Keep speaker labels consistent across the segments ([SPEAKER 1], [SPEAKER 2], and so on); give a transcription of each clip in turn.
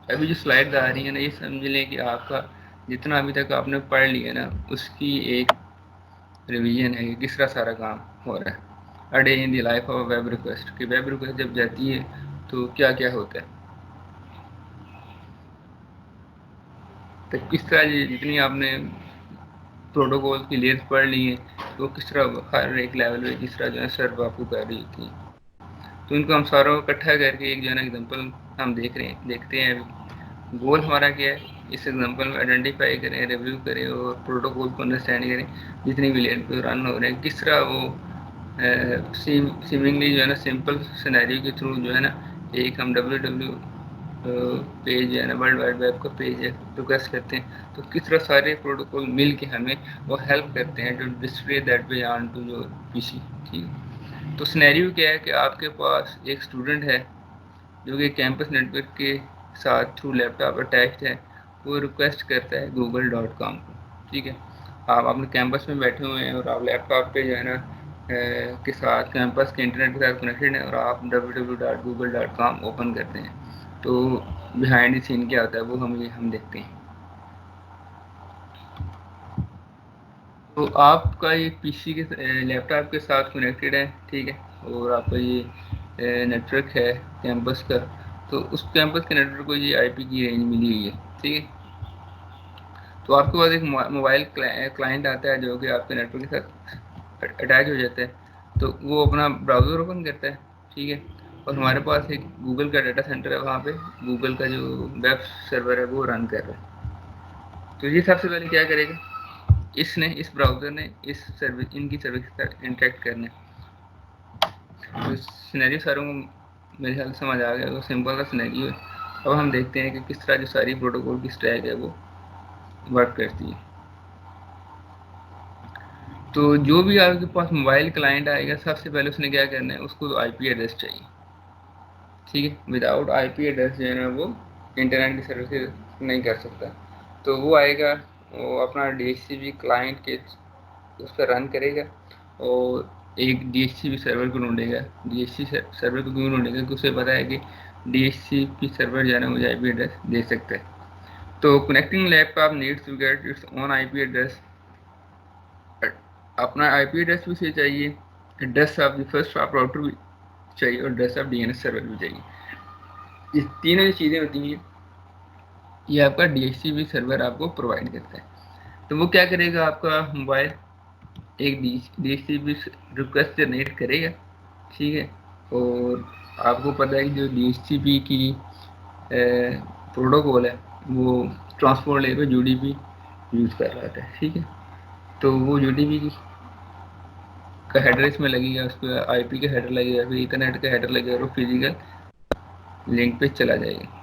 [SPEAKER 1] ابھی جو سلائڈ آ رہی ہیں نا، یہ سمجھ لیں کہ آپ کا جتنا ابھی تک آپ نے پڑھ لیا نا اس کی ایک ریویژن ہے کہ کس طرح سارا کام ہو رہا ہے. A day in the life of web request کہ ویب ریکویسٹ جب جاتی ہے تو کیا کیا ہوتا ہے. تو کس طرح جتنی آپ نے پروٹوکول کی لیئرز پڑھ لی ہیں تو کس طرح ہر ایک لیول پہ کس طرح جو ہے سرو آپ کو کر رہی ہوتی ہیں. تو ان کو ہم ساروں کو اکٹھا کر کے ایک جو ہے نا ایگزامپل ہم دیکھتے ہیں. ابھی گول ہمارا کیا ہے، اس ایگزامپل میں آئیڈینٹیفائی کریں، ریویو کریں اور پروٹوکول کو انڈرسٹینڈ کریں جتنی بھی لیئر پہ رن ہو رہے ہیں کس طرح وہ سیمنگلی جو ہے نا سمپل سینیریو کے تھرو جو ہے نا ایک ہم ڈبلیو پیج ہے نا ورلڈ وائڈ ویب کا پیج ہے ریکویسٹ کرتے ہیں تو کس طرح سارے پروٹوکول مل کے ہمیں وہ ہیلپ کرتے ہیں to display that page on to your P C. ٹھیک ہے، تو سینیریو کیا ہے کہ آپ کے پاس ایک اسٹوڈنٹ ہے جو کہ کیمپس نیٹ ورک کے ساتھ تھرو لیپ ٹاپ اٹیچڈ ہے. وہ ریکویسٹ کرتا ہے google.com کو. ٹھیک ہے، آپ اپنے کیمپس میں بیٹھے ہوئے ہیں اور آپ لیپ ٹاپ پہ جو ہے نا کے ساتھ کیمپس کے انٹرنیٹ کے ساتھ کنیکٹڈ ہیں اور آپ www.google.com اوپن کرتے ہیں تو بیہائنڈ دی سین کیا ہوتا ہے وہ ہم دیکھتے ہیں. تو آپ کا یہ پی سی کے لیپ ٹاپ کے ساتھ کنیکٹڈ ہے. ٹھیک ہے، اور آپ کا یہ نیٹ ورک ہے کیمپس کا. تو اس کیمپس کے نیٹ ورک کو یہ آئی پی کی رینج ملی ہوئی ہے. ٹھیک ہے، تو آپ کے پاس ایک موبائل کلائنٹ آتا ہے جو کہ آپ کے نیٹ ورک کے ساتھ اٹیچ ہو جاتا ہے. تو وہ اپنا براؤزر اوپن کرتا ہے. ٹھیک ہے، اور ہمارے پاس ایک گوگل کا ڈیٹا سینٹر ہے، وہاں پہ گوگل کا جو ویب سرور ہے وہ رن کر رہا ہے. تو یہ سب سے پہلے کیا کرے گا، اس براؤزر نے ان کی سروس کا انٹریکٹ کرنا ہے. تو سینیریو ساروں کو میرے خیال سے سمجھ آ گیا، وہ سمپل کا سینیریو ہے. اب ہم دیکھتے ہیں کہ کس طرح جو ساری پروٹوکول کی اسٹیک ہے وہ ورک کرتی ہے. تو جو بھی آپ کے پاس موبائل کلائنٹ آئے گا سب سے پہلے اس نے کیا کرنا ہے، اس کو آئی پی ایڈریس چاہیے. ٹھیک ہے، وداؤٹ آئی پی ایڈریس جو ہے نا وہ انٹرنیٹ کی سروسز نہیں کر سکتا. تو وہ آئے گا، وہ اپنا D H C P client کے اس پہ رن کرے گا اور ایک D H C P server کو ڈھونڈے گا. ڈی ایچ سی سرور کو کیوں ڈھونڈے گا کہ اسے پتا ہے کہ ڈی ایچ سی پی سرور جو ہے نا مجھے آئی پی ایڈریس دے سکتا ہے. تو connecting laptop needs to get its own I P address. اپنا آئی پی ایڈریس بھی سے چاہیے، address of the first of router بھی چاہیے اور address of D N S server بھی چاہیے. یہ تینوں جو چیزیں ہوتی ہیں یہ آپ کا ڈی ایچ سی بی سرور آپ کو پرووائڈ کرتا ہے. تو وہ کیا کرے گا، آپ کا موبائل ایک D H C P request generate کرے گا. ٹھیک ہے، اور آپ کو پتہ ہے کہ جو ڈی ایچ سی بی کی پروٹوکول ہے وہ ٹرانسپورٹ لیئر پہ یو ڈی پی یوز کر رہا تھا. ٹھیک ہے، تو وہ یو ڈی پی کا ہیڈر اس میں لگے گا، اس پہ آئی پی کا ہیڈر لگے گا، پھر ایتھرنیٹ کا ہیڈر لگے گا اور فزیکل لنک پہ چلا جائے گا.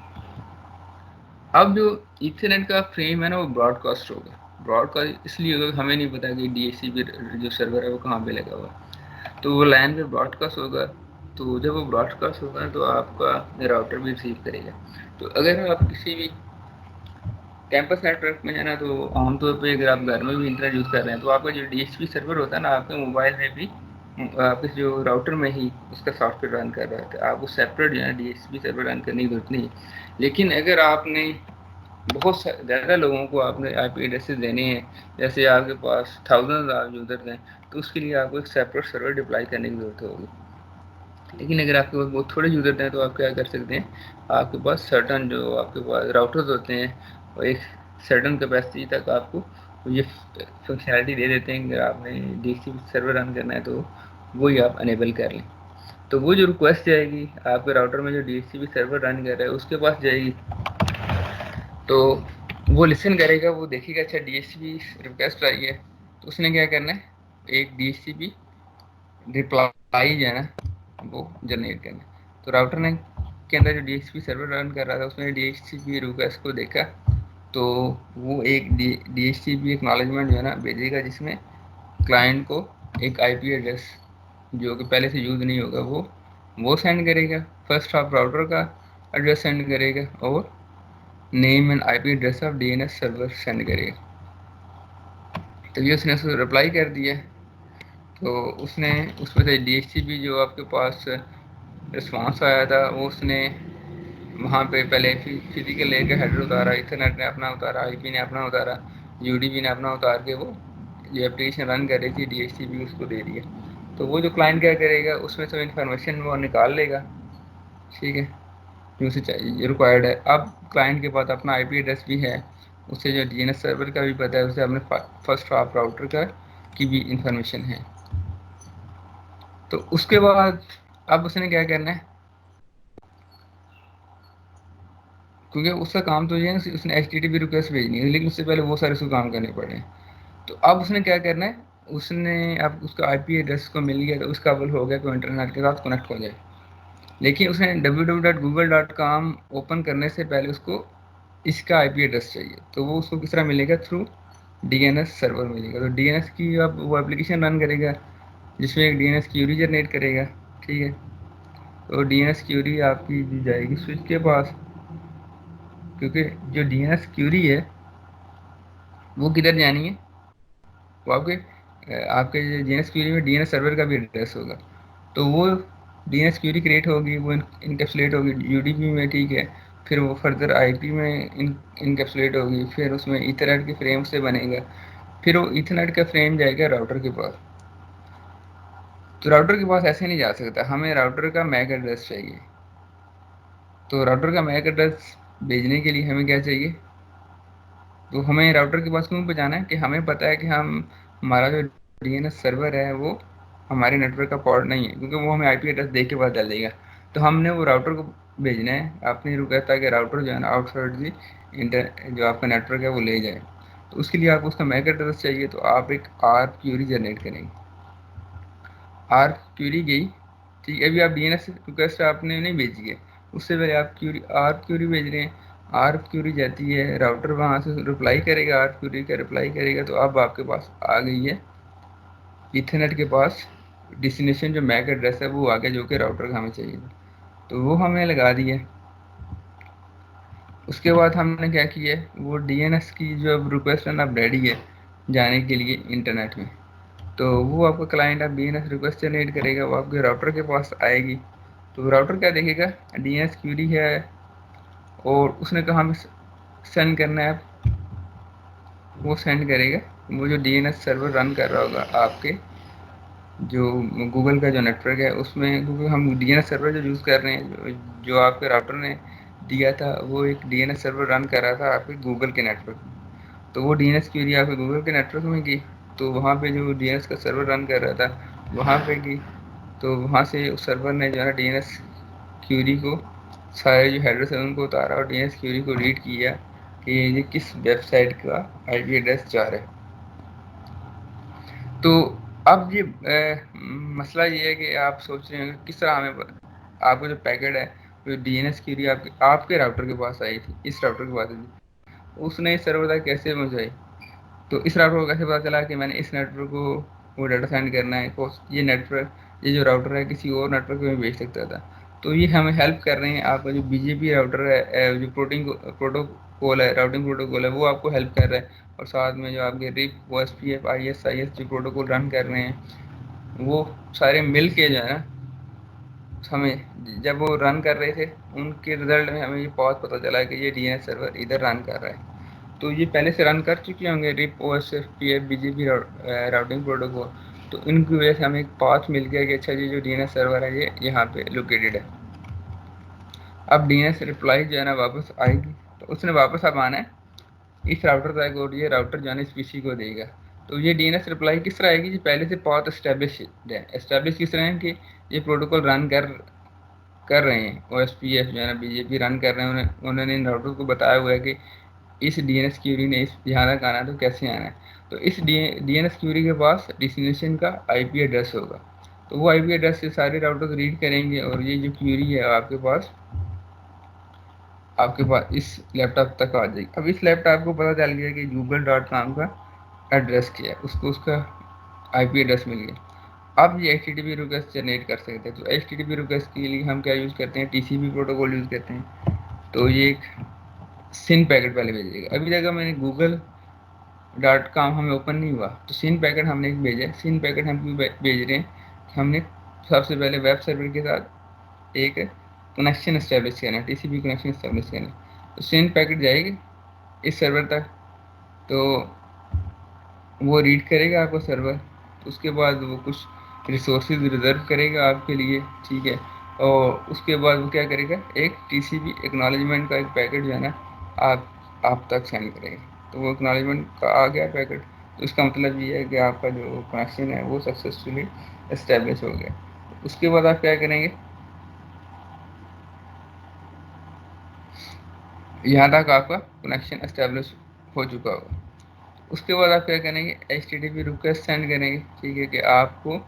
[SPEAKER 1] اب جو ایتھرنیٹ کا فریم ہے نا وہ براڈ کاسٹ ہوگا. براڈ کاسٹ اس لیے ہوگا کہ ہمیں نہیں پتا کہ ڈی ایچ سی بی جو سرور ہے وہ کہاں پہ لگا ہوا ہے. تو وہ لائن پہ براڈ کاسٹ ہوگا. تو جب وہ براڈ کاسٹ ہوگا تو آپ کا راؤٹر بھی ریسیو کرے گا. تو اگر آپ کسی بھی کیمپس نیٹ ورک میں ہے نا تو عام طور پہ اگر آپ گھر میں بھی انٹرنیٹ یوز کر رہے ہیں تو آپ کا جو ڈی ایچ پی سرور ہوتا ہے نا آپ کے موبائل میں بھی آپ کے جو راؤٹر میں ہی اس کا سافٹ ویئر رن کر رہا ہے. آپ کو سیپریٹ جو ہے ڈی ایچ پی سرور رن کرنے کی ضرورت نہیں ہے. لیکن اگر آپ نے بہت زیادہ لوگوں کو آپ نے آئی پی ایڈریسز دینے ہیں، جیسے آپ کے پاس تھاؤزنڈ آف یوزرز ہیں، تو اس کے لیے آپ کو ایک سیپریٹ سرور ڈپلائی کرنے کی ضرورت ہوگی. لیکن اگر آپ کے پاس بہت تھوڑے یوزرز ہیں تو آپ کیا کر سکتے ہیں، آپ کے پاس سرٹن جو آپ کے پاس راؤٹرز ہوتے ہیں وہ ایک سرٹن کیپیسٹی تک آپ کو یہ فنکشنالٹی دے دیتے ہیں کہ آپ نے ڈی سی سرور رن کرنا ہے تو وہی آپ انیبل کر لیں. تو وہ جو ریکویسٹ جائے گی آپ کے راؤٹر میں جو ڈی سی بی سرور رن کر رہا ہے اس کے پاس جائے گی. تو وہ لسن کرے گا، وہ دیکھے گا اچھا D H C P request آئی ہے تو اس نے کیا کرنا ہے، ایک D H C P reply جو ہے نا وہ جنریٹ کرنا ہے. تو راؤٹر نے کے اندر جو ڈی ایچ پی سرور رن کر رہا تھا اس نے D H C P request کو دیکھا تو وہ ایک D H C P acknowledgement جو ہے نا بھیجے گا جس میں کلائنٹ کو ایک آئی پی ایڈریس جو کہ پہلے سے یوز نہیں ہوگا وہ سینڈ کرے گا. فرسٹ آپ راؤٹر کا ایڈریس سینڈ کرے گا اور name and I P address of D N S server send کرے گا. تو یہ اس نے رپلائی کر دیا. تو اس نے اس میں سے ڈی ایچ سی بی جو آپ کے پاس رسپانس آیا تھا وہ اس نے وہاں پہ پہلے فزیکل لیئر کا ہیڈر اتارا، ایتھرنیٹ نے اپنا اتارا، آئی پی نے اپنا اتارا، یو ڈی پی نے اپنا اتار کے وہ جو اپلیکیشن رن کر رہی تھی ڈی ایچ ٹی پی اس کو دے دیا. تو وہ جو کلائنٹ کیا کرے گا اس میں سے انفارمیشن وہ نکال لے گا، ٹھیک ہے، جو اسے چاہیے ریکوائرڈ ہے. اب کلائنٹ کے پاس اپنا آئی پی ایڈریس بھی ہے، اسے جو ڈی این ایس سرور کا بھی پتہ ہے، اسے اپنے فرسٹ ہاف راؤٹر کا کی بھی انفارمیشن ہے. تو اس کے بعد اب اس نے کیا کرنا ہے، کیونکہ اس کا کام تو یہ ہے اس نے H T T P request بھیجنی ہے، لیکن اس سے پہلے وہ سارے اس کو کام کرنے پڑے ہیں. تو اب اس نے کیا کرنا ہے، اس نے اب اس کا آئی پی ایڈریس کو مل گیا تو اس قابل ہو گیا کہ انٹرنیٹ کے ساتھ کنیکٹ ہو جائے. لیکن اس نے www.google.com اوپن کرنے سے پہلے اس کو اس کا آئی پی ایڈریس چاہیے. تو وہ اس کو کس طرح ملے گا، تھرو ڈی این ایس سرور ملے گا. تو ڈی این ایس کی اب وہ اپلیکیشن رن کرے گا جس میں ایک D N S query generate کرے گا، ٹھیک ہے. تو ڈی این ایس کیوری آپ کی دی جائے گی سوئچ کے پاس، کیونکہ جو ڈی این ایس کیوری ہے وہ کدھر جانی ہے، وہ آپ کے ڈی این ایس کیوری میں ڈی این ایس سرور کا بھی ایڈریس ہوگا. تو وہ D N S query create ہوگی، وہ انکیپسولیٹ ہوگی یو ڈی پی میں، ٹھیک ہے. پھر وہ فردر آئی پی میں انکیپسولیٹ ہوگی، پھر اس میں ایتھرنیٹ کے فریم سے بنے گا، پھر وہ ایتھرنیٹ کا فریم جائے گا راؤٹر کے پاس. تو راؤٹر کے پاس ایسے نہیں جا سکتا، ہمیں راؤٹر کا میک ایڈریس چاہیے. تو راؤٹر کا میک ایڈریس بھیجنے کے لیے ہمیں کیا چاہیے، تو ہمیں راؤٹر کے پاس کیوں پہنچانا ہے کہ ہمیں پتہ ہے کہ ہمارا جو ڈی این ایس سرور ہے وہ ہمارے نیٹ ورک کا پورٹ نہیں ہے، کیونکہ وہ ہمیں آئی پی ایڈریس دیکھ کے پتہ چل جائے گا. تو ہم نے وہ راؤٹر کو بھیجنا ہے، آپ نے رکا تھا کہ راؤٹر جو ہے نا آؤٹ سائڈ دی جو آپ کا نیٹ ورک ہے وہ لے جائے. تو اس کے لیے آپ کو اس کا میک ایڈریس چاہیے. تو آپ ایک آر کیوری جنریٹ کریں گے. آر کیوری گئی، ٹھیک ہے. ابھی آپ ڈی این ایس ریکویسٹ آپ نے نہیں بھیجی ہے، اس سے پہلے آپ آر کیوری بھیج رہے ہیں. آر کیوری جاتی ہے، راؤٹر وہاں سے رپلائی کرے گا، آر کیوری کا رپلائی کرے گا. تو اب آپ کے پاس آ گئی ہے ایتھرنیٹ کے پاس ڈیسٹینیشن جو میک ایڈریس ہے وہ آگے جو کہ راؤٹر کا ہمیں چاہیے، تو وہ ہم نے لگا دی ہے. اس کے بعد ہم نے کیا کیا ہے، وہ ڈی این ایس کی جو اب ریکویسٹ ہے نا اب ریڈی ہے جانے کے لیے انٹرنیٹ میں. تو وہ آپ کا کلائنٹ اب D N S request generate کرے گا، وہ آپ کے راؤٹر کے پاس آئے گی. تو راؤٹر کیا دیکھے گا، ڈی این ایس کیوری ہے اور اس نے کہا ہمیں سینڈ کرنا ہے، وہ سینڈ کرے گا. وہ جو ڈی این ایس سرور رن کر رہا ہوگا آپ کے جو گوگل کا جو نیٹ ورک ہے اس میں، کیونکہ ہم ڈی این ایس سرور جو یوز کر رہے ہیں جو آپ کے راؤٹر نے دیا تھا وہ ایک ڈی این ایس سرور رن کر رہا تھا آپ کے گوگل کے نیٹ ورک میں. تو وہ ڈی این ایس کیوری آپ کے گوگل کے نیٹ ورک میں گئی، تو وہاں پہ جو ڈی این ایس کا سرور رن کر رہا تھا وہاں پہ گئی. تو وہاں سے اس سرور نے جو ہے نا ڈی این ایس کیوری کو سارے جو ایڈریس ہیں ان کو اتارا اور ڈی این ایس کیوری کو ریڈ کیا کہ یہ کس ویب سائٹ کا آئی پی ایڈریس جا رہا ہے. تو اب یہ مسئلہ یہ ہے کہ آپ سوچ رہے ہیں کہ کس طرح ہمیں آپ کا جو پیکٹ ہے جو ڈی این ایس کیوری آپ کے راؤٹر کے پاس آئی تھی، اس راؤٹر کے پاس آئی تھی، اس نے اس سرور تک کیسے پہنچائی. تو اس راؤٹر کو کیسے پتا چلا کہ میں نے اس نیٹ ورک کو وہ ڈیٹا سینڈ کرنا ہے، یہ نیٹ ورک یہ جو راؤٹر ہے کسی اور نیٹ ورک میں بھیج سکتا تھا. تو یہ ہمیں ہیلپ کر رہے ہیں. آپ کا جو بی جے پی راؤٹر ہے جو پروٹوکول ہے، راؤٹنگ پروٹوکول ہے، وہ آپ کو ہیلپ کر رہا ہے. اور ساتھ میں جو آپ کے RIP O S P F I S جو پروٹوکول رن کر رہے ہیں وہ سارے مل کے جو ہے نا ہمیں جب وہ رن کر رہے تھے ان کے رزلٹ میں ہمیں یہ بہت پتہ چلا کہ یہ ڈی این ایس سرور ادھر رن کر رہا ہے. تو یہ پہلے سے رن کر چکے ہوں گے RIP O S F P F B J P routing protocol. تو ان کی وجہ سے ہمیں ایک پاتھ مل گیا کہ اچھا جی جو ڈی این ایس سرور ہے یہ یہاں پہ لوکیٹڈ ہے. اب ڈی این ایس رپلائی جو ہے نا واپس آئے گی، تو اس نے واپس اب آنا ہے اس راؤٹر تک اور یہ راؤٹر جو ہے نا اس پی سی کو دے گا. تو یہ ڈی این ایس رپلائی کس طرح آئے گی، پہلے سے پاتھ اسٹیبلش کس طرح ہے کہ یہ پروٹوکول رن کر رہے ہیں، او ایس پی ایف جو ہے نا بی جے پی رن کر رہے ہیں. انہوں نے ان راؤٹر کو بتایا ہوا ہے کہ اس ڈی این ایس کیوری نے اس یہاں تک آنا ہے تو کیسے آنا ہے. تو اس ڈی این ایس کیوری کے پاس ڈیسٹینیشن کا آئی پی ایڈریس ہوگا. تو وہ آئی پی ایڈریس سے سارے راؤٹر ریڈ کریں گے اور یہ جو کیوری ہے آپ کے پاس اس لیپ ٹاپ تک آ جائے گی. اب اس لیپ ٹاپ کو پتہ چل گیا کہ google.com کا ایڈریس کیا ہے، اس کو اس کا آئی پی ایڈریس مل گیا. اب یہ H T T P request generate کر سکتے ہیں. تو H T T P request کے لیے ہم کیا یوز کرتے ہیں، T C P protocol use کرتے ہیں. تو یہ ایک سن پیکٹ پہلے بھیجے گا. ابھی جگہ میں نے google.com ہمیں اوپن نہیں ہوا تو سن پیکٹ ہم نے ایک بھیجا. سن پیکٹ ہم کیوں بھیج رہے ہیں، ہم نے سب سے پہلے ویب سرور کے ساتھ ایک کنیکشن اسٹیبلش کرنا ہے, TCP کنیکشن اسٹیبلش کرنا ہے. تو سینڈ پیکٹ جائے گی اس سرور تک, تو وہ ریڈ کرے گا آپ کا سرور, اس کے بعد وہ کچھ ریسورسز ریزرو کرے گا آپ کے لیے, ٹھیک ہے. اور اس کے بعد وہ کیا کرے گا, ایک TCP ایکنالجمنٹ کا ایک پیکٹ جو ہے نا آپ تک سینڈ کرے گا. تو وہ ایکنالجمنٹ کا آ گیا پیکٹ, تو اس کا مطلب یہ ہے کہ آپ کا جو کنیکشن ہے وہ سکسیزفلی اسٹیبلش ہو گیا. اس کے بعد آپ کیا کریں گے, یہاں تک آپ کا کنیکشن اسٹیبلش ہو چکا ہوگا. اس کے بعد آپ کیا کریں گے, HTTP ریکویسٹ سینڈ کریں گے, ٹھیک ہے, کہ آپ کو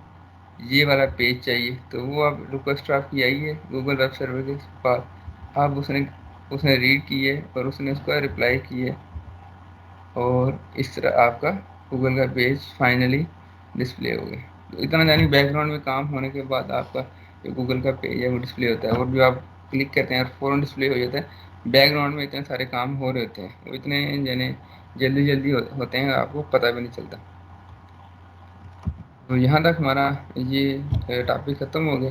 [SPEAKER 1] یہ والا پیج چاہیے. تو وہ آپ ریکویسٹ آپ کی آئی ہے گوگل ویب سرور کے پاس, آپ اس نے ریڈ کی ہے اور اس نے اس کا رپلائی کی ہے, اور اس طرح آپ کا گوگل کا پیج فائنلی ڈسپلے ہو گیا. تو اتنا یعنی بیک گراؤنڈ میں کام ہونے کے بعد آپ کا جو گوگل کا پیج ہے وہ ڈسپلے ہوتا ہے, اور جو آپ کلک کرتے ہیں اور فوراً ڈسپلے ہو جاتا ہے. بیک گراؤنڈ میں اتنے سارے کام ہو رہے ہوتے ہیں, وہ اتنے یعنی جلدی ہوتے ہیں, آپ کو پتہ بھی نہیں چلتا. تو یہاں تک ہمارا یہ ٹاپک ختم ہو گیا.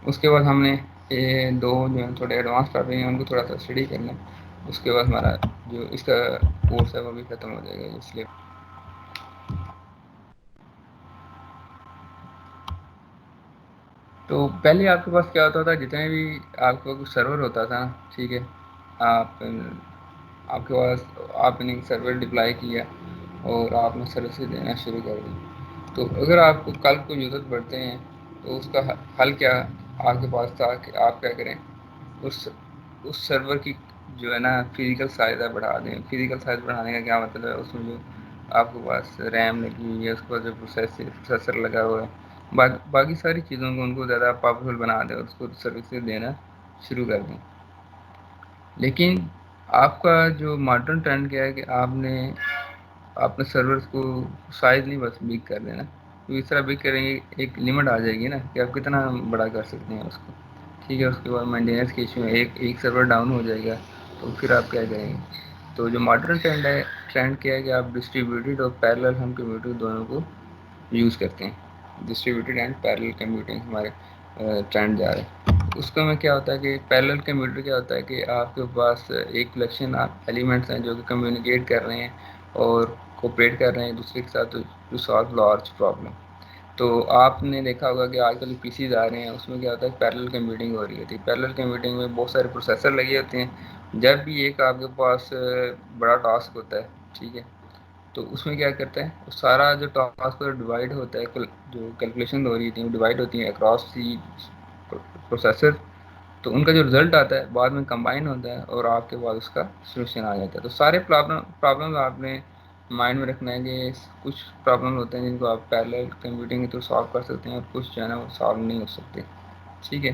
[SPEAKER 1] اس کے بعد ہم نے یہ دو جو تھوڑے ایڈوانس ٹاپک ہیں ان کو تھوڑا سا اسٹڈی کرنا ہے. اس کے بعد ہمارا جو اس کا کورس ہے وہ بھی ختم ہو جائے گا. اس لیے تو پہلے آپ کے پاس کیا ہوتا تھا, جتنے بھی آپ کا کچھ سرور ہوتا تھا, ٹھیک ہے, آپ کے پاس آپ نے سرور ڈپلائی کیا اور آپ نے سروسز دینا شروع کر دی. تو اگر آپ کو کل کو ضرورت پڑتے ہیں تو اس کا حل کیا آپ کے پاس تھا کہ آپ کیا کریں, اس سرور کی جو ہے نا فزیکل سائز بڑھا دیں. فزیکل سائز بڑھانے کا کیا مطلب ہے, اس میں جو آپ کے پاس ریم لگی ہوئی ہے, اس کے بعد جو پروسیسر لگا ہوا ہے, باقی ساری چیزوں کو ان کو زیادہ پاورفل بنا دیں اور اس کو سروسز دینا شروع کر دیں. لیکن آپ کا جو ماڈرن ٹرینڈ کیا ہے کہ آپ نے اپنے سرورز کو سائز نہیں بس بگ کر دینا. تو اس طرح بگ کریں گے ایک لمٹ آ جائے گی نا کہ آپ کتنا بڑا کر سکتے ہیں اس کو, ٹھیک ہے. اس کے بعد مینٹیننس کی ایشو ہے, ایک سرور ڈاؤن ہو جائے گا تو پھر آپ کیا کریں گے. تو جو ماڈرن ٹرینڈ کیا ہے کہ آپ ڈسٹریبیوٹیڈ اور پیرلل ہم کمیونٹی دونوں کو یوز کرتے ہیں. ڈسٹریبیوٹیڈ اینڈ پیرلل کمپیوٹنگ ہمارے ٹرینڈ جا رہے ہیں. اس کا میں کیا ہوتا ہے کہ پیرلل کمپیوٹر کیا ہوتا ہے کہ آپ کے پاس ایک کلیکشن ایلیمنٹس ہیں جو کہ کمیونیکیٹ کر رہے ہیں اور کوپریٹ کر رہے ہیں دوسرے کے ساتھ ٹو سالو لارج پرابلم. تو آپ نے دیکھا ہوگا کہ آج کل PCs آ رہے ہیں, اس میں کیا ہوتا ہے پیرلل کمپیوٹنگ ہو رہی ہوتی ہے. پیرلل کمپیوٹنگ میں بہت سارے پروسیسر لگے ہوتے ہیں. جب بھی ایک آپ کے پاس بڑا ٹاسک ہوتا ہے, ٹھیک ہے, تو اس میں کیا کرتا ہے, سارا جو ٹاسک ڈیوائڈ ہوتا ہے, جو کیلکولیشن ہو رہی تھی وہ ڈیوائڈ ہوتی ہیں اکراس دی پروسیسر. تو ان کا جو رزلٹ آتا ہے بعد میں کمبائن ہوتا ہے اور آپ کے پاس اس کا سلوشن آ جاتا ہے. تو سارے پرابلم آپ نے مائنڈ میں رکھنا ہے کہ کچھ پرابلم ہوتے ہیں جن کو آپ پیرلل کمپیوٹنگ کے تھرو سالو کر سکتے ہیں, اور کچھ جو ہے نا وہ سالو نہیں ہو سکتے, ٹھیک ہے.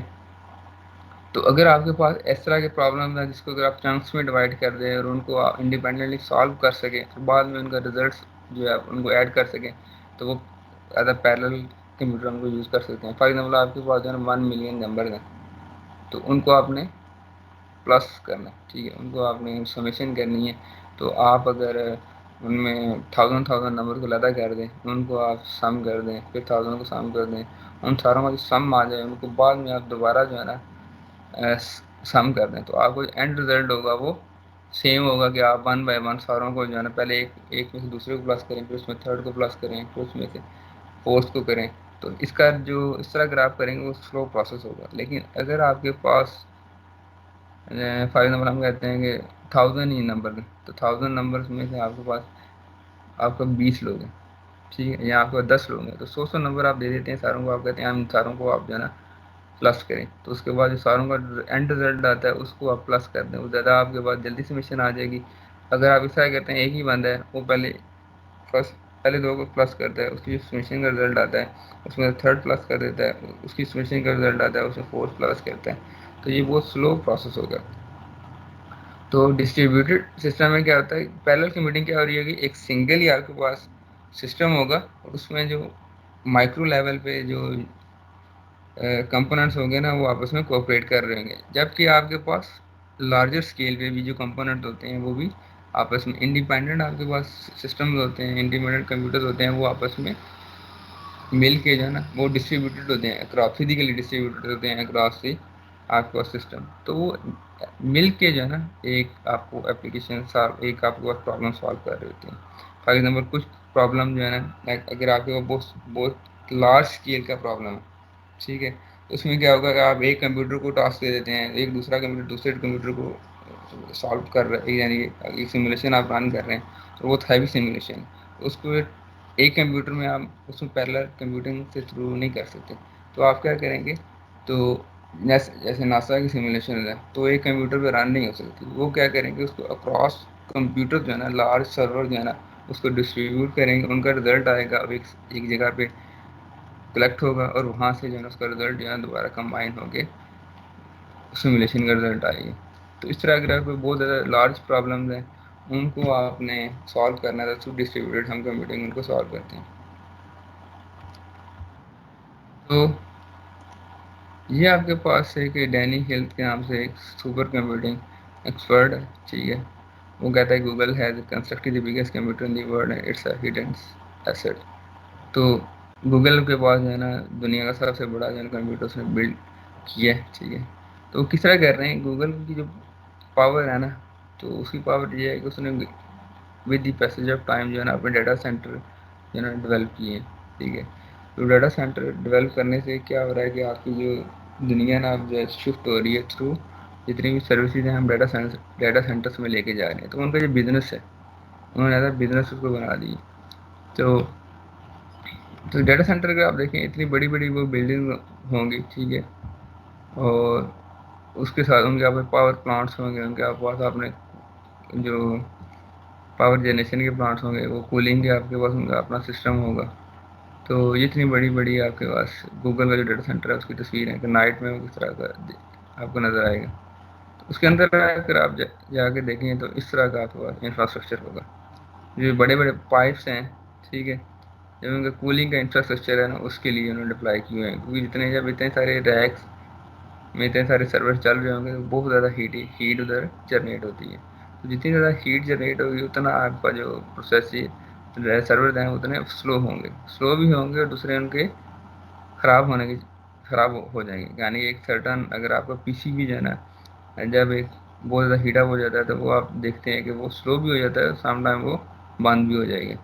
[SPEAKER 1] تو اگر آپ کے پاس اس طرح کے پرابلم ہیں جس کو اگر آپ چنکس میں ڈیوائڈ کر دیں اور ان کو انڈیپینڈنٹلی سالو کر سکیں, پھر بعد میں ان کا رزلٹس جو ہے آپ ان کو ایڈ کر سکیں, تو وہ ایز اے پیرلل کمپیوٹر ان کو یوز کر سکتے ہیں. فار ایگزامپل آپ کے پاس جو ہے 1 ملین نمبر ہیں, تو ان کو آپ نے پلس کرنا ہے, ٹھیک ہے, ان کو آپ نے سمیشن کرنی ہے. تو آپ اگر ان میں 1000 نمبر کو علیحدہ کر دیں, ان کو آپ سم کر دیں, پھر 1000 کو سم کر دیں, ان ساروں کا جو سم آ جائے ان کو بعد میں آپ دوبارہ جو ہے نا سم کر دیں, تو آپ کو اینڈ رزلٹ ہوگا وہ سیم ہوگا کہ آپ 1 بائی 1 ساروں کو جو ہے نا پہلے ایک میں سے دوسرے کو پلس کریں, پھر اس میں تھرڈ کو پلس کریں, پھر اس میں سے فورتھ کو کریں. تو اس کا جو اس طرح اگر آپ کریں گے وہ سلو پروسیس ہوگا. لیکن اگر آپ کے پاس فار ایگزامپل ہم کہتے ہیں کہ 1000 ہی نمبر ہیں, تو 1000 نمبرس میں سے آپ کے پاس آپ کا 20 لوگ ہیں, ٹھیک ہے, یا آپ کے پاس 10 لوگ ہیں, تو 100 نمبر آپ دے دیتے ہیں ساروں کو. آپ کہتے ہیں ہم ساروں کو آپ جو ہے نا پلس کریں, تو اس کے بعد جو ساروں کا اینڈ رزلٹ آتا ہے اس کو آپ پلس کر دیں, وہ زیادہ آپ کے پاس جلدی سمیشن آ جائے گی. اگر آپ اس طرح کرتے ہیں ایک ہی بندہ ہے, وہ پہلے 2 کو پلس کرتا ہے, اس کی سمیشن کا رزلٹ آتا ہے, اس میں تھرڈ پلس کر دیتا ہے, اس کی سمیشن کا رزلٹ آتا ہے, اس میں فورتھ پلس کرتا ہے. تو یہ بہت سلو پروسیس ہوگا. تو ڈسٹریبیوٹیڈ سسٹم میں کیا ہوتا ہے, پیرلل کی میٹنگ کیا ہو رہی ہے کہ ایک سنگل ہی آپ کے پاس سسٹم ہوگا, اور اس میں جو مائکرو لیول پہ جو کمپوننٹس ہوں گے نا وہ آپس میں کوآپریٹ کر رہے ہوں گے. جبکہ آپ کے پاس لارجر اسکیل پہ بھی جو کمپوننٹ ہوتے ہیں وہ بھی آپس میں انڈیپینڈنٹ آپ کے پاس سسٹمز ہوتے ہیں, انڈیپینڈنٹ کمپیوٹرز ہوتے ہیں, وہ آپس میں مل کے جو ہے نا وہ ڈسٹریبیوٹیڈ ہوتے ہیں, فزیکلی ڈسٹریبیوٹیڈ ہوتے ہیں اکراس دی آپ کا سسٹم، تو وہ مل کے جو ہے نا ایک آپ کو اپلیکیشن ایک آپ کے پاس پرابلم سالو کر رہے ہوتے ہیں. فار ایگزامپل کچھ پرابلم جو ہے نا اگر آپ کے پاس بہت لارج اسکیل کا پرابلم ہے، ٹھیک ہے، اس میں کیا ہوگا کہ آپ ایک کمپیوٹر کو ٹاسک دے دیتے ہیں، ایک دوسرا کمپیوٹر دوسرے کمپیوٹر کو سالو کر رہے، یعنی ایک سیمولیشن آپ رن کر رہے ہیں تو وہ ہیوی سیمولیشن، اس کو ایک کمپیوٹر میں آپ اس میں پیرلل کمپیوٹنگ سے تھرو نہیں کر سکتے. تو آپ کیا کریں گے، تو جیسے ناسا کی سیمولیشن ہے تو ایک کمپیوٹر پہ رن نہیں ہو سکتی، وہ کیا کریں گے اس کو اکراس کمپیوٹر جو ہے نا لارج سرور جو ہے نا اس کو ڈسٹریبیوٹ کریں گے، ان کا رزلٹ آئے گا ایک جگہ پہ کلیکٹ ہوگا اور وہاں سے جو ہے اس کا رزلٹ جو ہے دوبارہ کمبائن ہو کے سیمولیشن کا رزلٹ آئے گا. تو اس طرح اگر کوئی بہت زیادہ لارج پرابلمز ہیں ان کو آپ نے سالو کرنا ہے تو ڈسٹریبیوٹیڈ ہم کمپیوٹنگ ان کو سالو کرتے ہیں. تو یہ آپ کے پاس ہے کہ ڈینی ہیلتھ کے نام سے ایک سپر کمپیوٹنگ ایکسپرٹ ہے، ٹھیک ہے، وہ کہتا ہے Google has constructed the biggest computer in the world and it's a hidden asset. تو گوگل کے پاس جو ہے نا دنیا کا سب سے بڑا جو ہے کمپیوٹر اس نے بلڈ کیا ہے، ٹھیک ہے. تو کس طرح کر رہے ہیں، گوگل کی جو پاور ہے نا تو اس کی پاور یہ ہے کہ اس نے with the passage of time جو ہے نا اپنے ڈیٹا سینٹر جو ہے نا ڈیولپ کیے ہیں، ٹھیک ہے. تو ڈیٹا سینٹر ڈیولپ کرنے سے کیا ہو رہا ہے کہ آپ کی جو دنیا نا اب جو ہے شفٹ ہو رہی ہے تھرو جتنی بھی سروسز ہیں ہم ڈیٹا سینٹرس میں لے کے جا رہے ہیں. تو ان کا جو بزنس ہے انہوں نے ایسا بزنس اس کو بنا دی. تو ڈیٹا سینٹر کا آپ دیکھیں اتنی بڑی بڑی وہ بلڈنگ ہوں گی، ٹھیک ہے، اور اس کے ساتھ ان کے پاس پاور پلانٹس ہوں گے، ان کے پاس اپنے جو پاور جنریشن کے پلانٹس ہوں گے، وہ کولنگ کے آپ کے پاس ان کا اپنا سسٹم ہوگا. تو یہ اتنی بڑی بڑی آپ کے پاس گوگل کا جو ڈیٹا سینٹر ہے اس کی تصویر ہے کہ نائٹ میں وہ کس طرح کا آپ کو نظر آئے گا. تو اس کے اندر اگر آپ جا کے دیکھیں تو اس طرح کا آپ کے پاس انفراسٹرکچر ہوگا، جو بڑے بڑے پائپس ہیں، ٹھیک ہے، جب ان کا کولنگ کا انفراسٹرکچر ہے نا اس کے لیے انہوں نے اپلائی کیے ہوئے ہیں. کیونکہ جب اتنے سارے ریکس میں اتنے سارے سرور چل رہے ہوں گے تو بہت زیادہ ہیٹ ادھر جنریٹ ہوتی ہے. تو جتنی زیادہ ہیٹ جنریٹ ہوگی اتنا آپ کا جو پروسیس سرور ہیں اتنے سلو ہوں گے، سلو بھی ہوں گے، اور دوسرے ان کے خراب ہو جائیں گے. یعنی ایک سرٹن اگر آپ کا پی سی بھی جو ہے نا جب ایک بہت زیادہ ہیٹ اپ ہو جاتا ہے تو وہ آپ دیکھتے ہیں کہ وہ سلو بھی ہو جاتا ہے، سام ٹائم وہ بند بھی ہو جائے گی.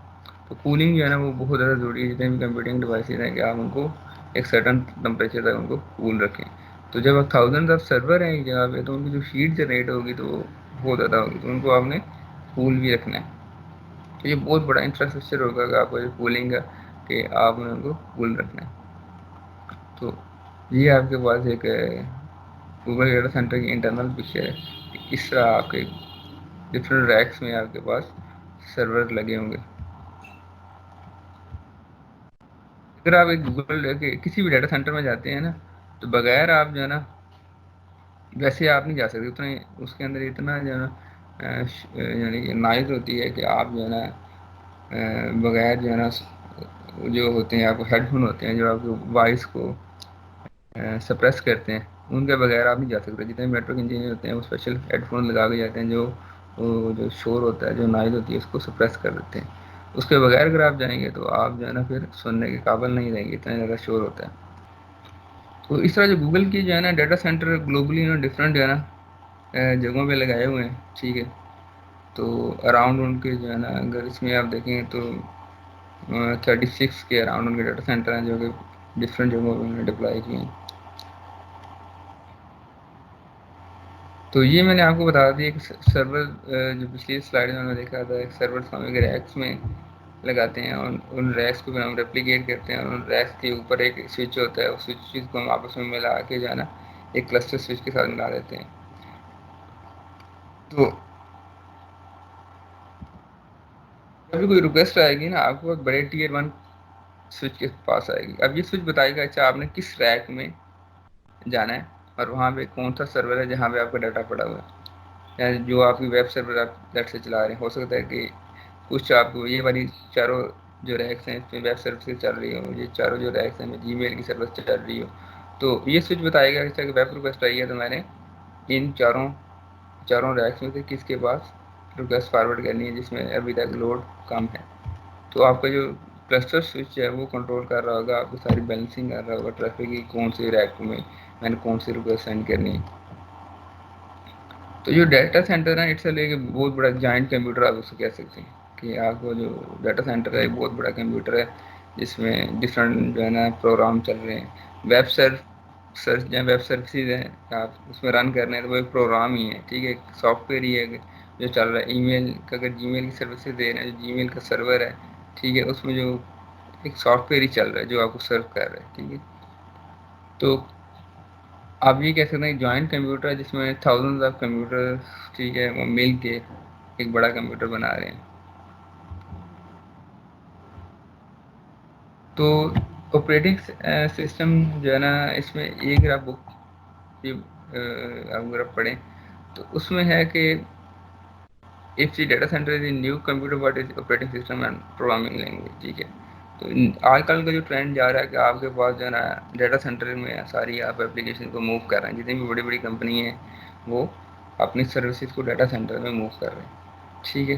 [SPEAKER 1] تو کولنگ جو ہے نا وہ بہت زیادہ ضروری ہے، جتنے بھی کمپیوٹنگ ڈیوائسز ہیں کہ آپ ان کو ایک سرٹن ٹمپریچر تک ان کو کول رکھیں. تو جب آپ تھاؤزنڈ آف سرور ہیں ایک جگہ پہ تو ان کی جو ہیٹ جنریٹ ہوگی تو وہ بہت زیادہ ہوگی، تو ان کو آپ نے کول بھی رکھنا ہے. تو یہ بہت بڑا انفراسٹرکچر ہوگا کہ آپ کو کولنگ کا کہ آپ نے ان کو کول رکھنا ہے. تو یہ آپ کے پاس ایک گوگل ڈیٹا سینٹر کی انٹرنل پکچر ہے کہ اس طرح آپ کے ڈفرینٹ ریکس میں آپ کے پاس سرور لگے ہوں گے. اگر آپ ایک گوگل کے کسی بھی ڈیٹا سینٹر میں جاتے ہیں نا تو بغیر آپ جو ہے نا ویسے آپ نہیں جا سکتے، اتنے اس کے اندر اتنا جو ہے نا یعنی کہ نائز ہوتی ہے کہ آپ جو ہے نا بغیر جو ہے نا جو ہوتے ہیں آپ کو ہیڈ فون ہوتے ہیں جو آپ کو وائس کو سپریس کرتے ہیں، ان کے بغیر آپ نہیں جا سکتے. جتنے نیٹ ورک انجینئر ہوتے ہیں وہ اسپیشل ہیڈ فون لگا کے جاتے ہیں جو شور ہوتا ہے، جو نائز ہوتی ہے اس کو سپریس کر دیتے ہیں. اس کے بغیر اگر آپ جائیں گے تو آپ جو ہے نا پھر سننے کے قابل نہیں رہیں گے، اتنا زیادہ شور ہوتا ہے. تو اس طرح جو گوگل کی جو ہے نا ڈیٹا سینٹر گلوبلی ڈفرینٹ جو ہے نا جگہوں پہ لگائے ہوئے ہیں، ٹھیک ہے. تو اراؤنڈ ان کے جو ہے نا اگر اس میں آپ دیکھیں تو 36 کے اراؤنڈ ان کے ڈیٹا سینٹر ہیں جو کہ ڈفرینٹ جگہوں پہ انہوں نے ڈپلائی کیے ہیں. تو یہ میں نے آپ کو بتا دیا ایک سرور جو پچھلی سلائڈ میں ہم نے دیکھا تھا ایک سرور ہم ایک ریکس میں لگاتے ہیں اور ان ریکس کو پھر ہم ریپلیکیٹ کرتے ہیں اور ان ریکس کے اوپر ایک سوئچ ہوتا ہے، اس سوئچ کو ہم آپس میں ملا کے جو ہے نا ایک کلسٹر سوئچ کے ساتھ ملا دیتے ہیں. تو جب بھی کوئی ریکویسٹ آئے گی نا آپ کو بڑے ٹیئر 1 سوئچ کے پاس آئے گی. اب یہ سوئچ بتائے گا اچھا آپ نے کس ریک میں جانا ہے اور وہاں پہ کون سا سرور ہے جہاں پہ آپ کا ڈاٹا پڑا ہوا ہے، یا جو آپ کی ویب سرور آپ نیٹ سے چلا رہے ہیں. ہو سکتا ہے کہ کچھ آپ کو یہ والی چاروں جو ریکس ہیں اس میں ویب سروس چل رہی ہو، یہ چاروں جو ریکس ہیں جی میل کی سروس چل رہی ہو. تو یہ سوئچ بتائے گا کہ ویب ریکویسٹ آئی ہے تو میں نے ان چاروں ریکس میں سے کس کے پاس ریکویسٹ فارورڈ کرنی ہے جس میں ابھی تک لوڈ کم ہے. تو آپ کا جو کلسٹر سوئچ ہے وہ کنٹرول کر رہا ہوگا، آپ کو ساری بیلنسنگ کر رہا ہوگا ٹریفک کی کون سے ریک میں میں نے کون سی ریکویسٹ سینڈ کرنی ہے. تو جو ڈیٹا سینٹر ہے اٹس لے کے بہت بڑا جائنٹ کمپیوٹر آپ اسے کہہ سکتے ہیں کہ آپ کو جو ڈیٹا سینٹر ہے بہت بڑا کمپیوٹر ہے جس میں ڈفرینٹ جو ہے نا پروگرام چل رہے ہیں. ویب سرچ یا ویب سروسز ہیں آپ اس میں رن کر رہے ہیں تو وہ ایک پروگرام ہی ہے, ٹھیک ہے, ایک سافٹ ویئر ہی ہے جو چل رہا ہے. ای میل کا اگر جی میل کی سروسز دے رہے ہیں, جو جی میل کا سرور ہے, ٹھیک ہے, اس میں جو ایک سافٹ ویئر ہی چل رہا ہے جو آپ کو سرو کر رہا ہے, ٹھیک ہے. تو آپ یہ کہہ سکتے ہیں جوائنٹ کمپیوٹر ہے جس میں تھاؤزنڈ آف کمپیوٹر, ٹھیک ہے, وہ مل کے ایک بڑا کمپیوٹر بنا رہے ہیں. تو آپریٹنگ سسٹم جو ہے نا اس میں ایک آپ بک اگر آپ پڑھیں تو اس میں ہے کہ if the data center is a new computer what is operating system and programming language, ٹھیک ہے. تو آج کل کا جو ٹرینڈ جا رہا ہے کہ آپ کے پاس جو ہے نا ڈیٹا سینٹر میں ساری آپ اپلیکیشن کو موو کر رہے ہیں, جتنی بھی بڑی بڑی کمپنی ہیں وہ اپنی سروسز کو ڈیٹا سینٹر میں موو کر رہے ہیں, ٹھیک ہے.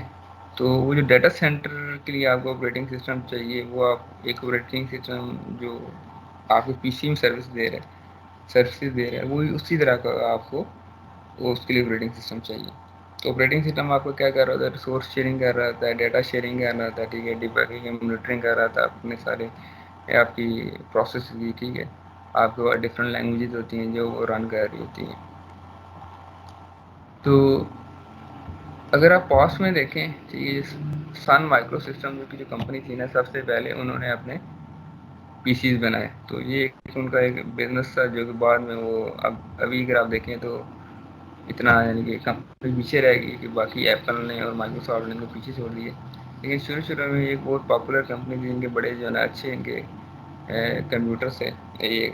[SPEAKER 1] تو وہ جو ڈیٹا سینٹر کے لیے آپ کو آپریٹنگ سسٹم چاہیے وہ آپ ایک آپریٹنگ سسٹم جو آپ کو پی سی میں سروسز دے رہے ہیں وہی اسی طرح کا آپ کو وہ اس کے لیے آپریٹنگ سسٹم چاہیے. تو آپریٹنگ سسٹم آپ کو کیا کر رہا تھا, ریسورس شیئرنگ کر رہا تھا, ڈیٹا شیئرنگ کر رہا تھا, ٹھیک ہے, ڈیبگنگ مانیٹرنگ کر رہا تھا, اپنے سارے آپ کی پروسیس کی, ٹھیک ہے. آپ کے پاس ڈفرینٹ لینگویجز ہوتی ہیں جو وہ رن کر رہی ہوتی ہیں. تو اگر آپ پاس میں دیکھیں ٹھیک ہے, سن مائکرو سسٹم جو کمپنی تھی نا سب سے پہلے انہوں نے اپنے پی سیز بنائے. تو یہ ان کا ایک بزنس تھا جو کہ بعد میں وہ ابھی اگر آپ دیکھیں تو اتنا یعنی کہ کمپنی پیچھے رہ گئی کہ باقی ایپل نے اور مائکروسافٹ نے ان کو پیچھے چھوڑ دیے. لیکن شروع میں ایک بہت پاپولر کمپنی تھی, ان کے بڑے جو ہے نا اچھے ان کے کمپیوٹر سے یہ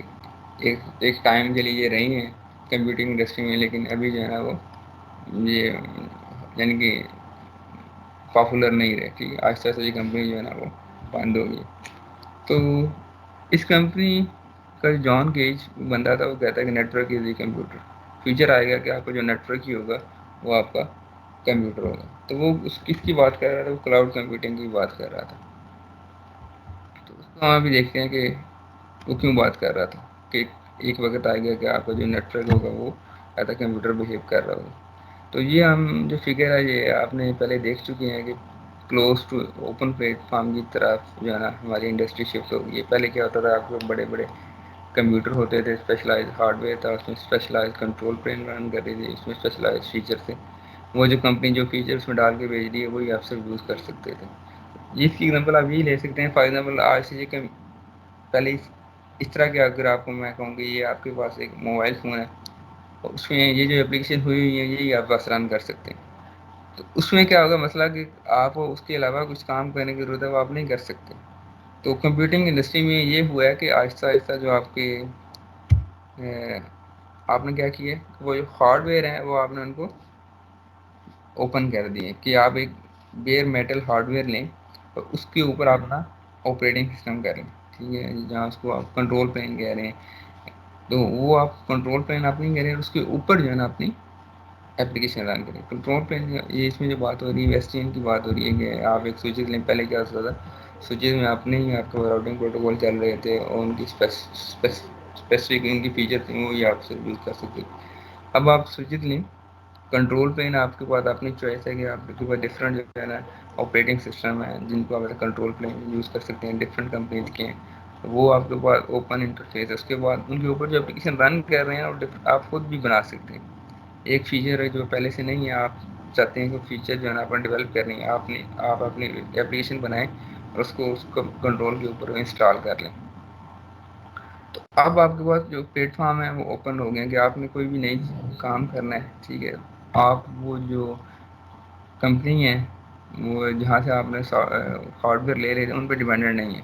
[SPEAKER 1] ایک ٹائم کے لیے یہ رہی ہیں کمپیوٹنگ انڈسٹری میں. لیکن ابھی جو ہے نا وہ یہ یعنی کہ پاپولر نہیں رہتی, آہستہ آہستہ یہ کمپنی جو ہے نا وہ بند ہو گئی. تو اس کمپنی کا جان گیج بندہ تھا, وہ کہتا ہے کہ network is the computer, future آئے گا کہ آپ کا جو نیٹ ورک ہی ہوگا وہ آپ کا کمپیوٹر ہوگا. تو وہ کس کی بات کر رہا تھا, وہ کلاؤڈ کمپیوٹنگ کی بات کر رہا تھا. تو اس کو ہم ابھی دیکھتے ہیں کہ وہ کیوں بات کر رہا تھا کہ ایک وقت آئے گا کہ آپ کا جو نیٹ ورک ہوگا وہ ایسا کمپیوٹر بہیو کر رہا ہوگا. تو یہ ہم جو فگر ہے یہ آپ نے پہلے دیکھ چکے ہیں کہ close to open platform کی طرف جو ہے نا ہماری انڈسٹری شفٹ ہوگی. ہے پہلے کیا ہوتا تھا, آپ کو بڑے بڑے کمپیوٹر ہوتے تھے, اسپیشلائز ہارڈ ویئر تھا, اس میں اسپیشلائز کنٹرول پلین رن کرتی تھی, اس میں اسپیشلائز فیچر تھے. وہ جو کمپنی جو فیچر اس میں ڈال کے بھیج دی ہے وہی آپ سب یوز کر سکتے تھے. اس کی ایگزامپل آپ یہی لے سکتے ہیں, فار ایگزامپل آج سے کہ پہلے اس طرح کے اگر آپ کو میں کہوں کہ یہ آپ کے پاس ایک موبائل فون ہے, اس میں یہ جو اپلیکیشن ہوئی ہوئی ہے یہی آپ بس رن کر سکتے ہیں. تو اس میں کیا ہوگا مسئلہ کہ آپ اس کے علاوہ کچھ کام کرنے کی ضرورت ہے وہ آپ نہیں کر سکتے. تو کمپیوٹنگ انڈسٹری میں یہ ہوا ہے کہ آہستہ آہستہ جو آپ کے آپ نے کیا کیا ہے, وہ جو ہارڈ ویئر ہیں وہ آپ نے ان کو اوپن کر دیے کہ آپ ایک بیئر میٹل ہارڈ ویئر لیں اور اس کے اوپر آپ اپنا آپریٹنگ سسٹم کریں, ٹھیک ہے, جہاں اس کو آپ کنٹرول پلین کہہ رہے ہیں. تو وہ آپ کنٹرول پلین آپ نہیں کہہ رہے ہیں, اس کے اوپر جو ہے نا اپنی اپلیکیشن رن کریں. کنٹرول پلین یہ اس میں جو بات ہو رہی ہے ویسٹین کی بات ہو رہی ہے کہ آپ ایک سوئچز لیں. پہلے کیا ہوتا تھا, سوئچز میں اپنے ہی آپ کو راؤٹنگ پروٹوکول چل رہے تھے اور ان کی اسپیسیفک ان کی فیچر تھیں وہی آپ سے یوز کر سکتے. اب آپ سوئچز لیں, کنٹرول پلین آپ کے پاس اپنی چوائس ہے کہ آپ کے پاس ڈفرینٹ جو ہے نا آپریٹنگ سسٹم ہے جن کو آپ کنٹرول پلین یوز کر سکتے ہیں, ڈفرینٹ کمپنیز کے ہیں. وہ آپ کے پاس اوپن انٹرفیس ہے, اس کے بعد ان کے اوپر جو اپلیکیشن رن کر رہے ہیں اور آپ خود بھی بنا سکتے ہیں. ایک فیچر ہے جو پہلے سے نہیں ہے, آپ چاہتے ہیں کہ فیچر جو ہے نا اپنا ڈیولپ کرنی ہے, آپ اپنی اپلیکیشن بنائیں اور اس کو کنٹرول کے اوپر انسٹال کر لیں. تو اب آپ کے پاس جو پلیٹ فارم ہے وہ اوپن ہو گئے کہ آپ نے کوئی بھی نئی کام کرنا ہے, ٹھیک ہے, آپ وہ جو کمپنی ہے وہ جہاں سے آپ نے ہارڈ ویئر لے رہے تھے ان پہ ڈیپینڈنٹ نہیں ہے,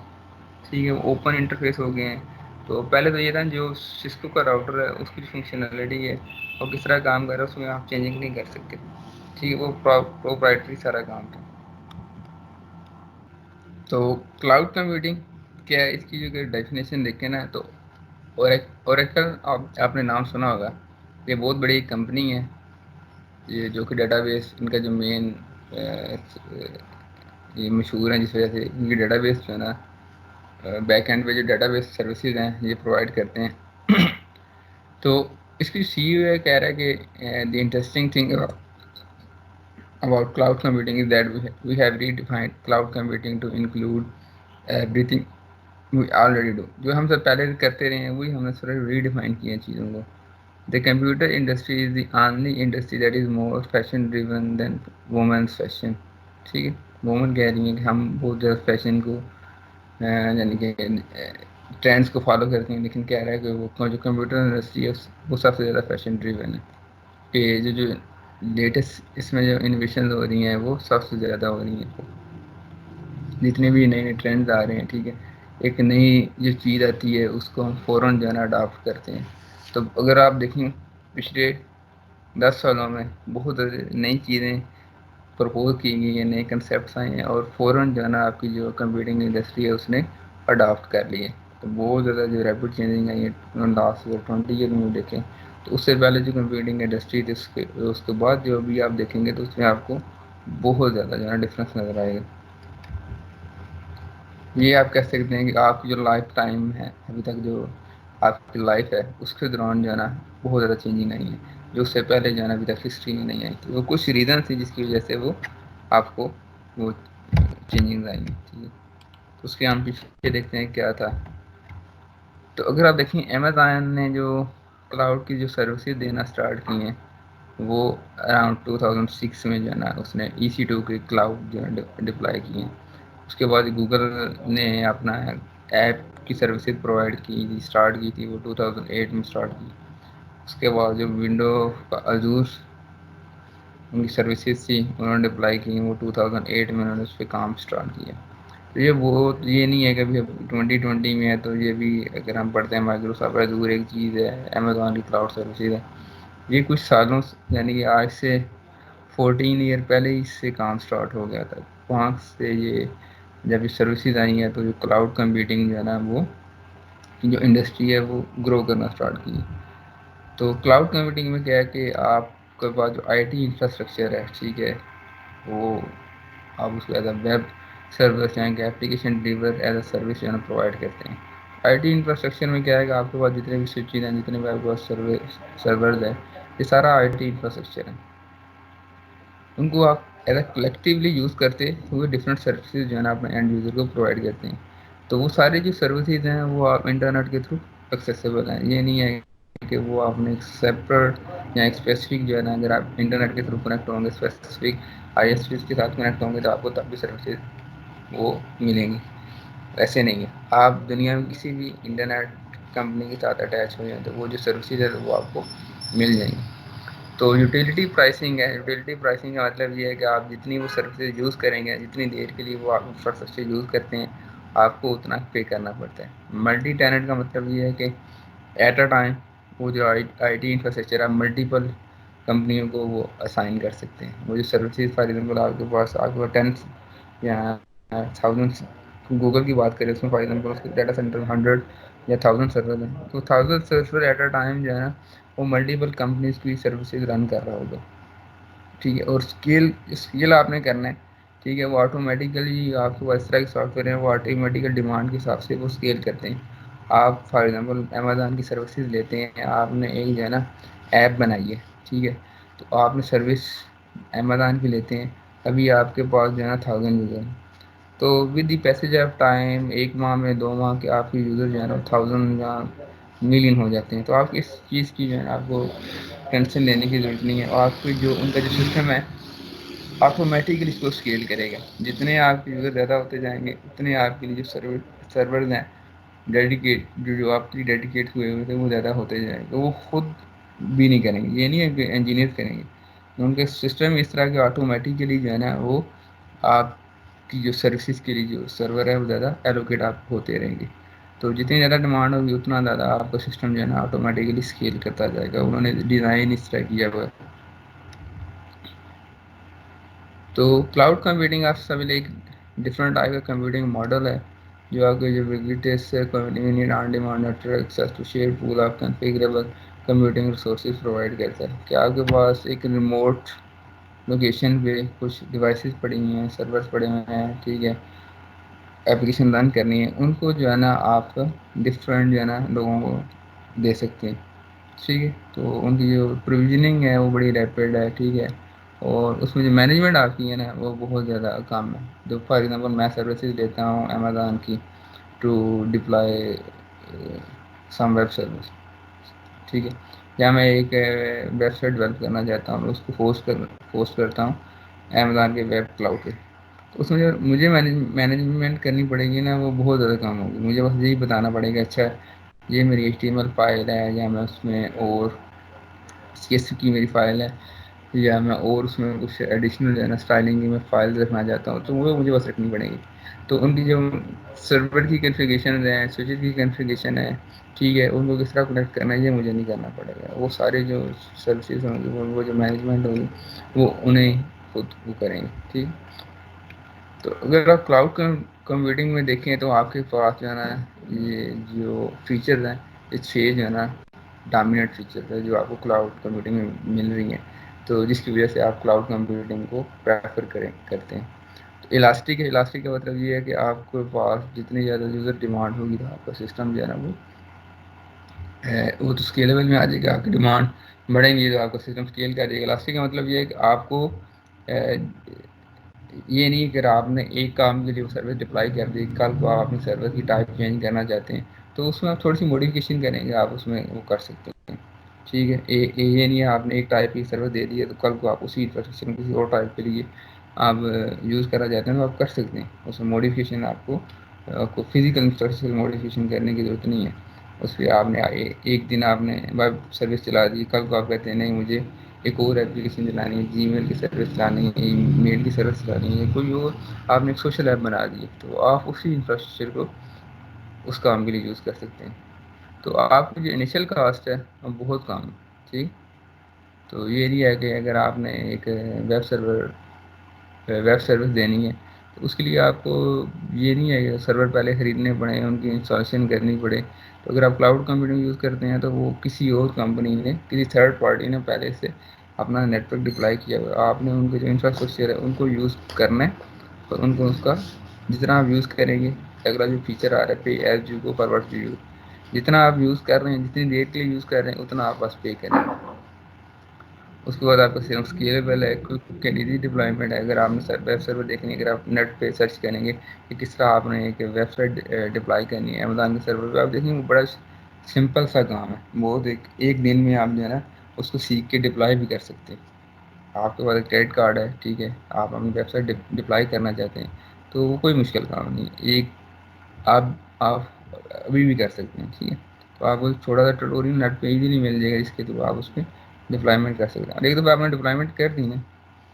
[SPEAKER 1] ٹھیک ہے, وہ اوپن انٹرفیس ہو گئے ہیں. تو پہلے تو یہ تھا جو سسکو کا راؤٹر ہے اس کی فنکشنالٹی ہے اور کس طرح کام کر رہا ہے اس میں آپ چینجنگ نہیں کر سکتے, ٹھیک ہے, وہ پروپرائٹری سارا کام تھا. تو کلاؤڈ کمپیوٹنگ کیا ہے, اس کی جو کہ ڈیفینیشن دیکھیں نا تو اوریکل آپ نے نام سنا ہوگا, یہ بہت بڑی کمپنی ہے یہ جو کہ ڈیٹا بیس ان کا جو مین یہ مشہور ہیں جس وجہ سے ان کی ڈیٹا بیس جو ہے نا بیک اینڈ پہ جو ڈیٹا بیس سروسز ہیں یہ پرووائڈ کرتے ہیں. تو اس کی سی یو ہے کہہ رہا ہے کہ the interesting thing about cloud computing is that we have redefined cloud computing to include everything we already do. جو ہم سب پہلے کرتے رہے ہیں وہی ہم نے صرف ریڈیفائن کیے ہیں چیزوں کو. The computer industry is the only industry that is more fashion driven than women's fashion. ٹھیک ہے, وومن کہہ رہی ہیں کہ ہم بہت زیادہ فیشن کو یعنی کہ ٹرینڈس کو فالو کرتے ہیں, لیکن کہہ رہا ہے کہ وہ جو کمپیوٹر انڈسٹری ہے وہ سب سے زیادہ فیشن ڈریون ہے. کہ جو لیٹسٹ اس میں جو انویشنز ہو رہی ہیں وہ سب سے زیادہ ہو رہی ہیں. جتنے بھی نئے نئے ٹرینڈز آ رہے ہیں, ٹھیک ہے, ایک نئی جو چیز آتی ہے اس کو ہم فوراً جو ہے نا اڈاپٹ کرتے ہیں. تو اگر آپ دیکھیں پچھلے 10 سالوں میں بہت نئی چیزیں پرپوز کی گئی ہیں, نئے کنسیپٹس آئے ہیں, اور فوراً جو ہے نا آپ کی جو کمپیوٹنگ انڈسٹری ہے اس نے اڈاپٹ کر لی ہے. تو بہت زیادہ جو ریپڈ چینجنگ آئی ہے لاسٹ 20 ایئر میں دیکھیں تو اس سے پہلے جو کمپیوٹنگ انڈسٹری تھی اس کے بعد جو بھی آپ دیکھیں گے تو اس میں آپ کو بہت زیادہ جو ہے نا ڈفرینس نظر آئے گا. یہ آپ کہہ سکتے ہیں کہ آپ کی جو لائف ٹائم ہے ابھی تک جو آپ کی لائف ہے اس کے دوران جو ہے نا بہت زیادہ چینجنگ آئی ہے, جو اس سے پہلے جو ہے نا ابھی تک ہسٹری میں نہیں آئی تھی. وہ کچھ ریزن تھی جس کی وجہ سے وہ آپ کو وہ چینجنگ آئی ہیں. ٹھیک ہے, تو اس کے ہم پیچھے دیکھتے ہیں کیا تھا. تو اگر آپ دیکھیں امیزون نے جو کلاؤڈ کی جو سروسز دینا اسٹارٹ کی ہیں وہ اراؤنڈ 2006 میں جو ہے نا اس نے EC2 کے کلاؤڈ جو ہے ڈپلائی کی ہیں. اس کے بعد گوگل نے اپنا ایپ کی سروسز پرووائڈ کی تھی, اسٹارٹ کی تھی, وہ 2008 میں اسٹارٹ کی. اس کے بعد جو ونڈو کا عزور ان کی سروسز تھی انہوں نے ڈپلائی کی, وہ 2008 میں انہوں نے اس پہ کام اسٹارٹ کیا. تو یہ نہیں ہے کہ ابھی 2020 میں ہے تو یہ بھی اگر ہم پڑھتے ہیں مائکروسافٹ عزور ایک چیز ہے, امیزون کی کلاؤڈ سروسز ہے, یہ کچھ سالوں یعنی کہ آج سے 14 ایئر پہلے ہی اس سے کام اسٹارٹ ہو گیا تھا. وہاں سے یہ جب یہ سروسز آئی ہیں تو جو کلاؤڈ کمپیوٹنگ جو ہے نا وہ جو انڈسٹری ہے وہ گرو کرنا اسٹارٹ کی. تو کلاؤڈ کمپیوٹنگ میں کیا ہے کہ آپ کے پاس جو IT انفراسٹرکچر ہے, ٹھیک ہے, وہ آپ اس کو ایز اے ویب سروس یعنی کہ application deliver as a service جو ہے نا پرووائڈ کرتے ہیں. IT انفراسٹرکچر میں کیا ہے کہ آپ کے پاس جتنے بھی سوئچز ہیں, جتنے بھی آپ کے پاس سرورز ہیں, یہ سارا IT انفراسٹرکچر ہے. ان کو آپ ایز اے کلیکٹیولی یوز کرتے ہوئے ڈفرینٹ سروسز جو ہے نا اپنے اینڈ یوزر کو پرووائڈ کرتے ہیں. تو وہ ساری جو سروسز ہیں وہ آپ انٹرنیٹ کے تھرو ایکسیسیبل ہیں. یہ نہیں ہے کہ وہ آپ نے ایک سیپریٹ یا ایک اسپیسیفک جو ہے نا اگر آپ انٹرنیٹ کے تھرو کنیکٹ ہوں گے اسپیسیفک ISPs کے ساتھ کنیکٹ ہوں گے تو آپ کو تب بھی سروسز وہ ملیں گی. ایسے نہیں ہے, آپ دنیا میں کسی بھی انٹرنیٹ کمپنی کے ساتھ اٹیچ ہو جائیں تو وہ جو سروسز ہے وہ آپ کو مل جائیں گی. تو یوٹیلیٹی پرائسنگ ہے. یوٹیلیٹی پرائسنگ کا مطلب یہ ہے کہ آپ جتنی وہ سروسز یوز کریں گے, جتنی دیر کے لیے وہ آپ انفراسٹرکچر یوز کرتے ہیں, آپ کو اتنا پے کرنا پڑتا ہے. ملٹی ٹیننٹ کا مطلب یہ ہے کہ ایٹ اے ٹائم وہ جو IT انفراسٹرکچر ہے ملٹیپل کمپنیوں کو وہ اسائن کر سکتے ہیں. وہ جو سروسز فار ایگزامپل آپ کے پاس 10 یا 1000 گوگل کی بات کریں اس میں فار ایگزامپل اس کے ڈیٹا سینٹر 100 یا 1000 سرور ہیں, تو 1000 سرور ایٹ اے ٹائم جو ہے نا وہ ملٹیپل کمپنیز کی سروسز رن کر رہا ہوگا. ٹھیک ہے, اور اسکیل آپ نے کرنا ہے. ٹھیک ہے, وہ آٹومیٹیکلی آپ کو اس طرح کے سافٹ ویئر ہیں وہ آٹومیٹیکل ڈیمانڈ کے حساب سے وہ اسکیل کرتے ہیں. آپ فار ایگزامپل امیزون کی سروسز لیتے ہیں, آپ نے ایک جو ہے نا ایپ بنائی ہے, ٹھیک ہے, تو آپ نے سروس امیزون کی لیتے ہیں, ابھی آپ کے پاس جو ہے نا 1000 یوزر ہیں. تو with the passage of time 1 ماہ میں 2 ماہ کے آپ کے یوزر جو ہے نا 1000 یا ملین ہو جاتے ہیں. تو آپ اس چیز کی جو ہے نا آپ کو ٹینشن لینے کی ضرورت نہیں ہے. اور آپ کی جو ان کا جو سسٹم ہے آٹومیٹکلی اس کو اسکیل کرے گا. جتنے آپ کے یوزر زیادہ ہوتے جائیں گے اتنے آپ کے لیے جو سرورز ہیں ڈیڈیکیٹ جو آپ کی ڈیڈیکیٹ ہوئے ہوئے تھے وہ زیادہ ہوتے جائیں گے. وہ خود بھی نہیں کریں گے, یہ نہیں ہے کہ انجینئر کریں گے, ان کے سسٹم اس طرح کے آٹومیٹیکلی جو ہے نا وہ آپ کی جو سروسز کے لیے جو سرور ہے وہ زیادہ ایلوکیٹ آپ ہوتے رہیں گے. تو جتنی زیادہ ڈیمانڈ ہوگی اتنا زیادہ آپ کا سسٹم جو ہے نا آٹومیٹیکلی اسکیل کرتا جائے گا. انہوں نے ڈیزائن اس طرح کیا ہوا ہے. تو کلاؤڈ کمپیوٹنگ آپ سب ایک ڈفرینٹ ٹائپ کا کمپیوٹنگ ماڈل ہے جو آپ کے جو ویگیٹیس on demand access to share pool of configurable computing resources provide کرتا ہے. کہ آپ کے پاس ایک ریموٹ لوکیشن پہ کچھ ڈیوائسیز پڑی ہوئی ہیں, سرورز پڑے ہوئے ہیں, ٹھیک ہے, اپلیکیشن رن کرنی ہے, ان کو جو ہے نا آپ ڈفرینٹ جو ہے نا لوگوں کو دے سکتے ہیں. ٹھیک ہے. تو ان کی جو پروویژننگ ہے وہ بڑی ریپڈ ہے. ٹھیک ہے. اور اس میں جو مینجمنٹ آتی ہے نا وہ بہت زیادہ کام ہے. جو فار ایگزامپل میں سروسز لیتا ہوں امیزون کی to deploy some web service. ٹھیک ہے. یا میں ایک ویب سائٹ ڈیولپ کرنا چاہتا ہوں, اس کو پوسٹ کرتا ہوں امیزون کے ویب کلاؤڈ پہ. اس میں جو مجھے مینجمنٹ کرنی پڑے گی نا وہ بہت زیادہ کام ہوگی. مجھے بس یہی بتانا پڑے گا اچھا یہ میری H T M L file ہے, یا میں اس میں اور سی ایس کی میری فائل ہے, یا میں اور اس میں کچھ ایڈیشنل جو ہے نا اسٹائلنگ کی میں فائل رکھنا چاہتا ہوں, تو وہ مجھے بس رکھنی پڑے گی. تو ان کی جو سرور کی کنفیگریشن ہے, سوئچز کی کنفیگریشن ہے, ٹھیک ہے, ان کو کس طرح کنیکٹ کرنا ہے یہ مجھے نہیں کرنا پڑے گا. وہ سارے جو سروسز ہوں گی وہ جو مینجمنٹ ہوگی وہ انہیں خود وہ کریں گے. ٹھیک. تو اگر آپ کلاؤڈ کمپیوٹنگ میں دیکھیں تو آپ کے پاس جو ہے نا یہ جو فیچرز ہیں یہ 6 جو ہے نا ڈومیننٹ فیچر ہے جو آپ کو کلاؤڈ کمپیوٹنگ میں مل رہی ہیں, تو جس کی وجہ سے آپ کلاؤڈ کمپیوٹنگ کو پریفر کرتے ہیں. الاسٹک ہے. الاسٹک کا مطلب یہ ہے کہ آپ کے پاس جتنی زیادہ یوزر ڈیمانڈ ہوگی تو آپ کا سسٹم جو ہے نا وہ تو اسکیلیبل میں آ جائے گا. آپ کی ڈیمانڈ بڑھیں گی تو آپ کا سسٹم اسکیل کر جائے گا. الاسٹک کا مطلب یہ ہے کہ آپ کو یہ نہیں کہ آپ نے ایک کام کے لیے وہ سروس ڈپلائی کر دی, کل کو آپ اپنی سروس کی ٹائپ چینج کرنا چاہتے ہیں تو اس میں آپ تھوڑی سی موڈیفکیشن کریں گے, آپ اس میں وہ کر سکتے ہیں. ٹھیک ہے. یہ نہیں ہے آپ نے ایک ٹائپ کی سروس دے دی ہے تو کل کو آپ اسی انفراسٹرکچر کسی اور ٹائپ کے لیے آپ یوز کرنا چاہتے ہیں تو آپ کر سکتے ہیں. اس میں موڈیفکیشن آپ کو فزیکل انفراسٹرکچر موڈیفکیشن کرنے کی ضرورت نہیں ہے. اس پہ آپ نے ایک دن آپ نے ویب سروس چلا دی, کل کو آپ کہتے ہیں نہیں مجھے ایک اور اپلیکیشن چلانی ہے, جی میل کی سروس چلانی ہے, ای میل کی سروس چلانی ہے, کوئی اور آپ نے ایک سوشل ایپ بنا دی ہے تو آپ اسی انفراسٹرکچر کو اس کام کے لیے یوز کر سکتے ہیں. تو آپ کی جو انیشیل کاسٹ ہے وہ بہت کم ہے. ٹھیک. تو یہ نہیں ہے کہ اگر آپ نے ایک ویب سروس دینی ہے تو اس کے لیے آپ کو یہ نہیں ہے کہ سرور پہلے خریدنے پڑیں, ان کی انسٹالیشن کرنی پڑے. تو اگر آپ کلاؤڈ کمپیوٹنگ یوز کرتے ہیں تو وہ کسی اور کمپنی نے, کسی تھرڈ پارٹی نے پہلے سے اپنا نیٹ ورک ڈپلائی کیا ہوا ہے. آپ نے ان کے جو انفراسٹرکچر ہے ان کو یوز کرنا ہے اور ان کو اس کا جتنا آپ یوز کریں گے اگلا جو فیچر آ رہا ہے pay as you go forward to you, جتنا آپ یوز کر رہے ہیں جتنی دیر کے لیے یوز کر رہے ہیں اتنا آپ بس پے کریں. اس کے بعد آپ کا سسٹم اسکیلیبل ہے, ایزی ڈپلائمنٹ ہے. اگر آپ نے ویب سرور دیکھیں گے, اگر آپ نیٹ پہ سرچ کریں گے کہ کس طرح آپ نے ایک ویب سائٹ ڈپلائی کرنی ہے امیزون کے سرور پہ, آپ دیکھیں گے بڑا سمپل سا کام ہے. بہت ایک دن میں آپ جو ہے نا اس کو سیکھ کے ڈپلائی بھی کر سکتے ہیں. آپ کے پاس ایک کریڈٹ کارڈ ہے, ٹھیک ہے, آپ اپنی ویب سائٹ ڈپلائی کرنا چاہتے ہیں تو وہ کوئی مشکل کام نہیں ہے. آپ ابھی بھی کر سکتے ہیں. ٹھیک ہے. تو آپ کو چھوٹا سا ٹٹوریل نیٹ پہ ایزیلی مل جائے گا جس کے تھرو آپ اس پہ ڈپلائمنٹ کر سکتے ہیں. ایک دفعہ آپ نے ڈپلائمنٹ کر دی نا,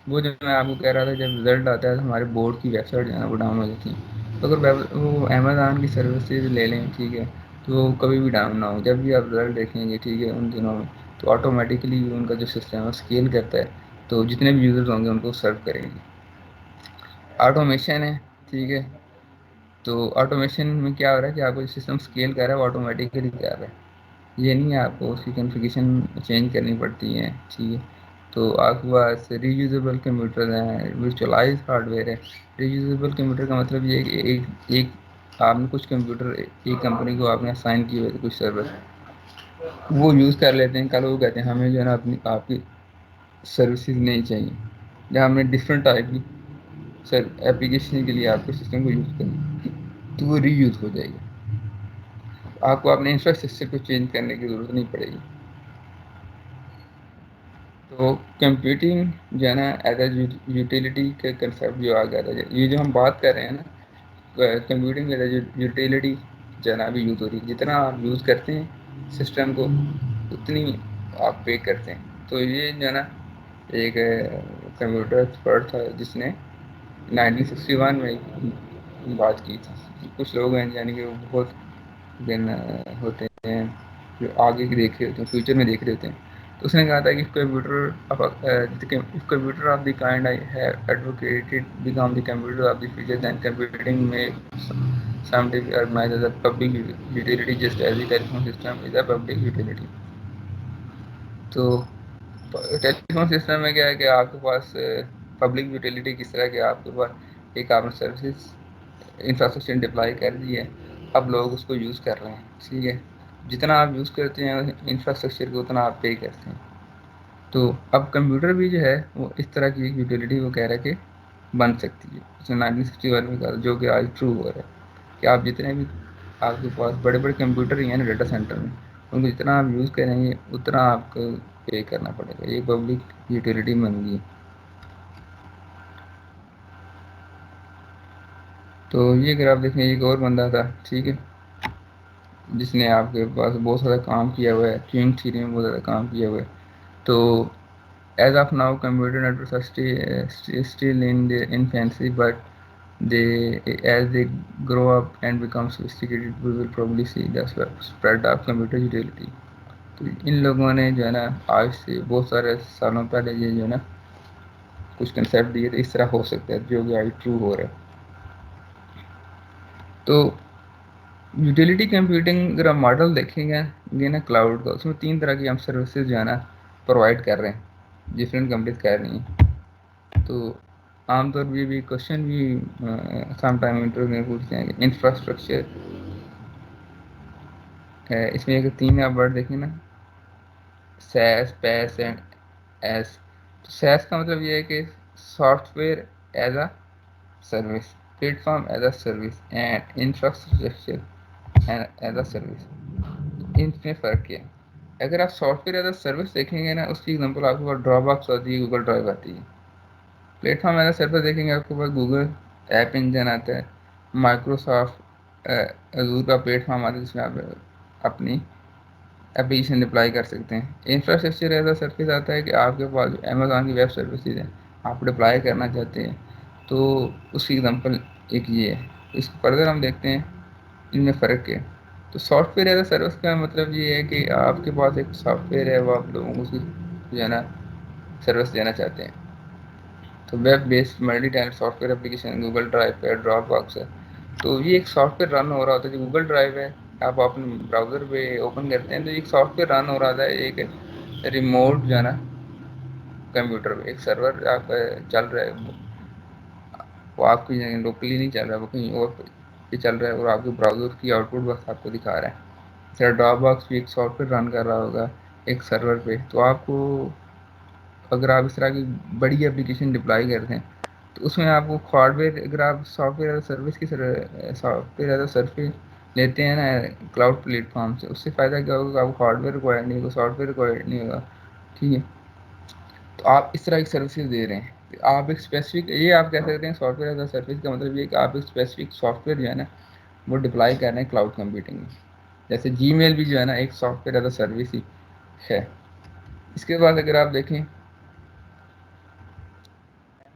[SPEAKER 1] وہ جو میں آپ کو کہہ رہا تھا جب رزلٹ آتا ہے تو ہمارے بورڈ کی ویب سائٹ جو ہے نا وہ ڈاؤن ہو جاتی ہیں. تو اگر وہ امیزون کی سروسز لے لیں, ٹھیک ہے, تو کبھی بھی ڈاؤن نہ ہو. جب بھی آپ رزلٹ دیکھیں گے, ٹھیک ہے, ان دنوں میں تو آٹومیٹکلی ان کا جو سسٹم ہے اسکیل کرتا ہے تو جتنے بھی یوزرز ہوں گے ان کو سرو کریں گے. آٹومیشن ہے. ٹھیک ہے. تو آٹومیشن میں کیا ہو رہا ہے کہ آپ کو سسٹم اسکیل کر رہا ہے وہ آٹومیٹیکلی کر رہا ہے. یہ نہیں ہے آپ کو اس کی کنفیگریشن چینج کرنی پڑتی ہے. ٹھیک ہے. تو آپ کے پاس ری یوزیبل کمپیوٹر ہیں, ورچولائز ہارڈ ویئر ہے. ری یوزیبل کمپیوٹر کا مطلب یہ ہے کہ ایک آپ نے کچھ کمپیوٹر ایک کمپنی کو آپ نے اسائن کیے ہوئے تھے کچھ سرور, وہ یوز کر لیتے ہیں. کل وہ کہتے ہیں ہمیں جو ہے نا آپ کی سروسز نہیں چاہیے, یا ہم نے ڈفرینٹ ٹائپ کی سر اپلیکیشن کے لیے آپ کے سسٹم کو یوز کریں تو وہ ری یوز ہو جائے گا. آپ کو اپنے انفراسٹرکچر کو چینج کرنے کی ضرورت نہیں پڑے گی. تو کمپیوٹنگ جو ہے نا ایز اے یوٹیلیٹی کے کنسیپٹ جو آ گیا تھا, یہ جو ہم بات کر رہے ہیں نا کمپیوٹنگ ایز اے یوٹیلیٹی جو ہے نا ابھی یوز ہو رہی ہے. جتنا آپ یوز کرتے ہیں سسٹم کو اتنی آپ پے کرتے ہیں. تو یہ جو ہے نا ایک کمپیوٹر ایکسپرٹ تھا جس نے 1961 میں بات کی تھی. کچھ لوگ ہیں یعنی کہ وہ بہت دن ہوتے ہیں جو آگے کی دیکھ رہے ہوتے ہیں, فیوچر میں دیکھ رہے ہوتے ہیں. تو اس نے کہا تھا کہ computer of the kind I have advocated become the computer of the future then computing میں scientific organized as a public utility just as the telephone system is a public utility. تو ٹیلی فون سسٹم میں کیا ہے کہ آپ کے پاس public utility کس طرح کہ آپ کے پاس ایک آپ نے سروسز انفراسٹرکچر ڈپلائی کر دی ہے, اب لوگ اس کو یوز کر رہے ہیں. ٹھیک ہے. جتنا آپ یوز کرتے ہیں انفراسٹرکچر کو اتنا آپ پے کرتے ہیں. تو اب کمپیوٹر بھی جو ہے وہ اس طرح کی ایک یوٹیلیٹی وہ کہہ رہا ہے کہ بن سکتی ہے. اس نے 1961 میں کہا جو کہ آج ٹرو ہو رہا ہے کہ آپ جتنے بھی آپ کے پاس بڑے بڑے کمپیوٹر ہی ہیں نا ڈیٹا سینٹر میں ان کو جتنا آپ یوز کریں گے اتنا آپ کو پے کرنا پڑے گا. یہ پبلک یوٹیلیٹی بن گئی. تو یہ اگر آپ دیکھیں ایک اور بندہ تھا ٹھیک ہے جس نے آپ کے پاس بہت زیادہ کام کیا ہوا ہے ٹوئنگ تھیوری میں بہت زیادہ کام کیا ہوا ہے. تو as of now computer networks are still in their infancy but as they grow up and become sophisticated we will probably see the spread of computer utility. تو ان لوگوں نے جو ہے نا آج سے بہت سارے سالوں پہلے یہ جو ہے نا کچھ کنسیپٹ دیے تھے اس طرح ہو سکتا ہے جو کہ آج ٹرو ہو رہا ہے. تو یوٹیلیٹی کمپیوٹنگ اگر آپ ماڈل دیکھیں گے نا کلاؤڈ کا اس میں 3 طرح کی ہم سروسز جو ہے نا پرووائڈ کر رہے ہیں ڈفرینٹ کمپنیز کر رہی ہیں. تو عام طور پہ بھی کوشچن بھی سم ٹائم انٹرویو میں پوچھتے ہیں کہ انفراسٹرکچر اس میں اگر 3 آپ ورڈ دیکھیں نا سیس پیس اینڈ ایس. تو سیس کا مطلب یہ ہے کہ software as a service platform as a service and infrastructure as a service. ان میں فرق کیا ہے اگر آپ software as a service دیکھیں گے نا اس کی ایگزامپل آپ کے پاس ڈراپ باکس آتی ہے گوگل ڈرائیو آتی ہے. Plate form as a service دیکھیں گے آپ کے پاس گوگل ایپ انجن آتا ہے مائکروسافٹ ازور کا پلیٹ فارم آتا ہے جس میں آپ اپنی اپلیکیشن اپلائی کر سکتے ہیں. انفراسٹرکچر ایز اے سروس آتا ہے کہ آپ کے پاس امیزون کی ویب سروسز ہیں آپ اپلائی کرنا چاہتے ہیں تو اس کی ایگزامپل ایک یہ ہے. اس کو فردر ہم دیکھتے ہیں ان میں فرق ہے. تو soft where as a service کا مطلب یہ ہے کہ آپ کے پاس ایک سافٹ ویئر ہے وہ آپ لوگوں کو اس کی جو ہے نا سروس دینا چاہتے ہیں. تو web based multi tenant software application Google Drive ہے ڈراپ باکس ہے. تو یہ ایک سافٹ ویئر رن ہو رہا ہوتا ہے جو گوگل ڈرائیو ہے آپ اپنے براؤزر پہ اوپن کرتے ہیں تو ایک سافٹ ویئر رن ہو رہا تھا ایک ریموٹ جو ہے نا کمپیوٹر پہ ایک سرور آپ چل رہا ہے وہ آپ کی لوکلی نہیں چل رہا وہ کہیں اور پہ چل رہا ہے اور آپ کے براؤزر کی آؤٹ پٹ بس آپ کو دکھا رہا ہے. سر ڈراپ باکس بھی ایک سافٹ ویئر رن کر رہا ہوگا ایک سرور پہ. تو آپ کو اگر آپ اس طرح کی بڑی اپلیکیشن ڈپلائی کرتے ہیں تو اس میں آپ کو ہارڈ ویئر اگر آپ سافٹ ویئر سروس کی سافٹ ویئر ایز سروس لیتے ہیں نا کلاؤڈ پلیٹ فارم سے اس سے فائدہ کیا ہوگا آپ کو ہارڈ ویئر ریکوائرڈ نہیں ہوگا سافٹ ویئر ریکوائرڈ نہیں ہوگا ٹھیک ہے. تو آپ اس طرح کی سروسز دے رہے ہیں آپ ایک اسپیسیفک یہ آپ کہہ سکتے ہیں سافٹ ویئر ایز سروس کا مطلب یہ کہ آپ ایک اسپیسیفک سافٹ ویئر جو ہے نا وہ ڈپلائی کر رہے ہیں کلاؤڈ کمپیوٹنگ میں. جیسے جی میل بھی جو ہے نا ایک software as a service ہی ہے. اس کے بعد اگر آپ دیکھیں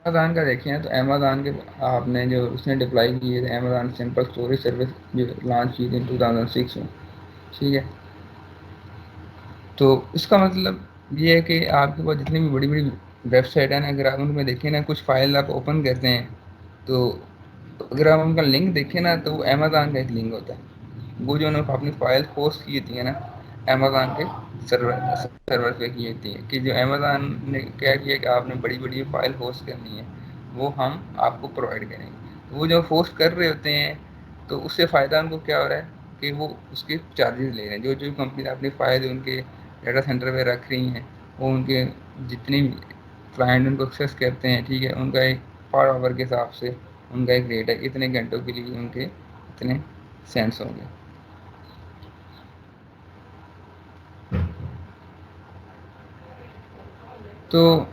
[SPEAKER 1] امیزون کا دیکھیں تو امیزون کے آپ نے جو اس نے ڈپلائی کی ہے امیزون سمپل اسٹوریج سروس جو لانچ کی تھی 2006 میں ٹھیک ہے. تو اس کا مطلب یہ ہے کہ آپ کے پاس جتنی بھی بڑی بڑی ویب سائٹ ہے نا اگر آپ ان میں دیکھیں نا کچھ فائل آپ اوپن کرتے ہیں تو اگر آپ ان کا لنک دیکھیں نا تو وہ امیزون کا ایک لنک ہوتا ہے. وہ جو انہوں نے اپنی فائل پوسٹ کی تھی ہے نا امیزون کے سرور پہ کی ہوتی ہے کہ جو امیزون نے کیا کیا کہ آپ نے بڑی بڑی فائل ہوسٹ کرنی ہے وہ ہم آپ کو پرووائڈ کریں گے. وہ جو پوسٹ کر رہے ہوتے ہیں تو اس سے فائدہ ان کو کیا ہو رہا ہے کہ وہ اس کے چارجز لے رہے ہیں جو کمپنی اپنی فائل ان کے ڈیٹا سینٹر پہ رکھ رہی ہیں وہ ان کے جتنی کلائنٹ ان کو ایکسیس کرتے ہیں ٹھیک ہے ان کا ایک پر آور کے حساب سے ان کا ایک ریٹ ہے اتنے گھنٹوں کے لیے ان کے اتنے سینس ہوں گے. تو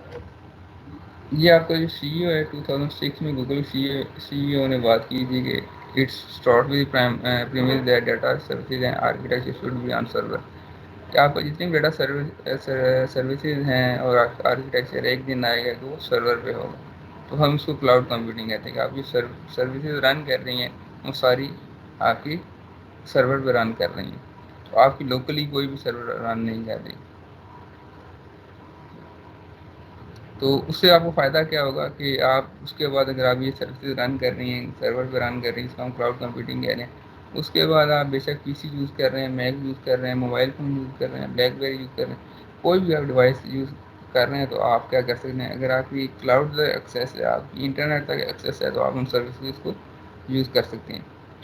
[SPEAKER 1] یہ آپ کا جو سی ای او ہے 2006 میں گوگل سی ای او نے بات کی تھی کہ it's start with data services and architecture should be on server. کہ آپ کو جتنی بھی ڈیٹا سروسز ہیں اور آرکیٹیکچر ایک دن آئے گا کہ وہ سرور پہ ہوگا. تو ہم اس کو کلاؤڈ کمپیوٹنگ کہتے ہیں کہ آپ کی سروسز رن کر رہی ہیں وہ ساری آپ کی سرور پہ رن کر رہی ہیں تو آپ کی لوکلی کوئی بھی سرور رن نہیں کر رہی. تو اس سے آپ کو فائدہ کیا ہوگا کہ آپ اس کے بعد اگر آپ یہ سروسز رن کر رہی ہیں سرور پہ رن کر رہی ہیں اس کا ہم کلاؤڈ کمپیوٹنگ کہہ رہے ہیں اس کے بعد آپ بے شک پی سی یوز کر رہے ہیں میک یوز کر رہے ہیں موبائل فون یوز کر رہے ہیں بلیک بیری یوز کر رہے ہیں کوئی بھی آپ ڈیوائس یوز کر رہے ہیں تو آپ کیا کر سکتے ہیں اگر آپ کی کلاؤڈ ایکسیس ہے آپ کی انٹرنیٹ تک ایکسیس ہے تو آپ ان سروسز کو یوز کر سکتے ہیں.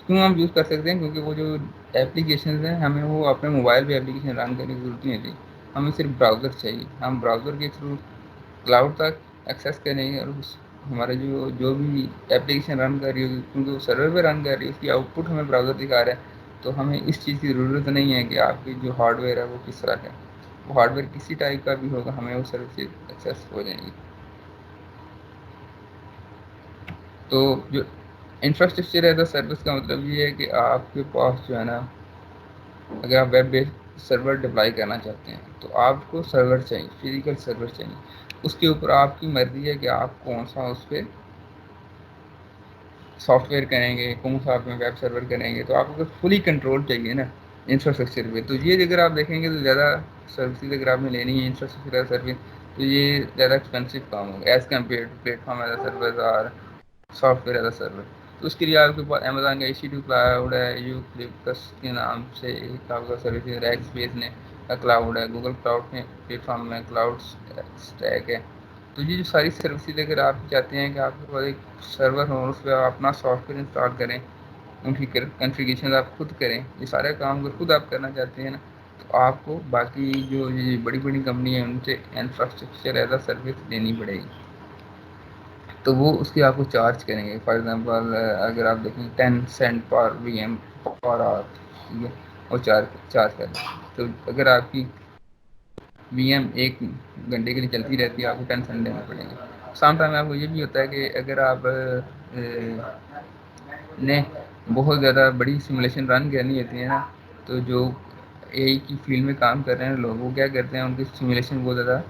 [SPEAKER 1] کیوں ہم یوز کر سکتے ہیں؟ کیونکہ وہ جو اپلیکیشنز ہیں ہمیں وہ اپنے موبائل پہ اپلیکیشن رن کرنے کی ضرورت نہیں ہوتی، ہمیں صرف براؤزر چاہیے، ہم براؤزر کے تھرو کلاؤڈ تک ایکسیس کریں گے، اور ہمارے جو بھی اپلیکیشن رن کر رہی ہوگی کیونکہ وہ سرور پہ رن کر رہی ہے، اس کی آؤٹ پٹ ہمیں براؤزر دکھا رہا ہے، تو ہمیں اس چیز کی ضرورت نہیں ہے کہ آپ کی جو ہارڈ ویئر ہے وہ کس طرح کا ہے، وہ ہارڈ ویئر کسی ٹائپ کا بھی ہوگا ہمیں وہ سروسز ایکسیس ہو جائیں گی۔ تو جو انفراسٹرکچر ایز اے سروس کا مطلب یہ ہے کہ آپ کے پاس جو ہے نا، اگر آپ ویب بیسڈ سرور ڈپلائی کرنا چاہتے ہیں تو آپ کو سرور چاہیے، فزیکل سرور چاہیے، اس کے اوپر آپ کی مرضی ہے کہ آپ کون سا اس پہ سافٹ ویئر کریں گے، کون سا آپ میں ویب سرور کریں گے، تو آپ کو فلی کنٹرول چاہیے نا انفراسٹرکچر پہ۔ تو یہ اگر آپ دیکھیں گے تو زیادہ سروسز اگر آپ نے لینی ہے انفراسٹرکچر سروس، تو یہ زیادہ ایکسپینسو کام ہوگا as compare to platform as a service اور software as a server. تو اس کے لیے آپ کے پاس امیزون کا EC2 کلاؤڈ ہے، یوکلپٹس کے نام سے ایک آپ کا سروس ہے، ریک اسپیس نے کا کلاؤڈ ہے، گوگل کلاؤڈ میں پلیٹ فارم میں کلاؤڈ اسٹیک ہے۔ تو یہ جو ساری سروسز اگر آپ چاہتے ہیں کہ آپ کے پاس ایک سرور ہو، اس پہ آپ اپنا سافٹ ویئر انسٹال کریں، ان کی کنفیگریشن آپ خود کریں، یہ سارے کام اگر خود آپ کرنا چاہتے ہیں نا، تو آپ کو باقی جو یہ بڑی بڑی کمپنی ہیں ان سے انفراسٹرکچر ایز اے سروس لینی پڑے گی، تو وہ اس کی آپ کو چارج کریں گے۔ فار ایگزامپل اگر آپ دیکھیں 10 سینٹ پر VM پر آور، ٹھیک ہے، وہ چارج کریں، تو اگر آپ کی VM 1 گھنٹے کے لیے چلتی رہتی ہے، آپ کو 10 سینٹ دینا پڑیں گے۔ سام ٹائم آپ کو یہ بھی ہوتا ہے کہ اگر آپ نے بہت زیادہ بڑی سمولیشن رن کرنی ہوتی ہے نا، تو جو AI کی فیلڈ میں کام کر رہے ہیں لوگ، وہ کیا کرتے ہیں، ان کی سمولیشن بہت زیادہ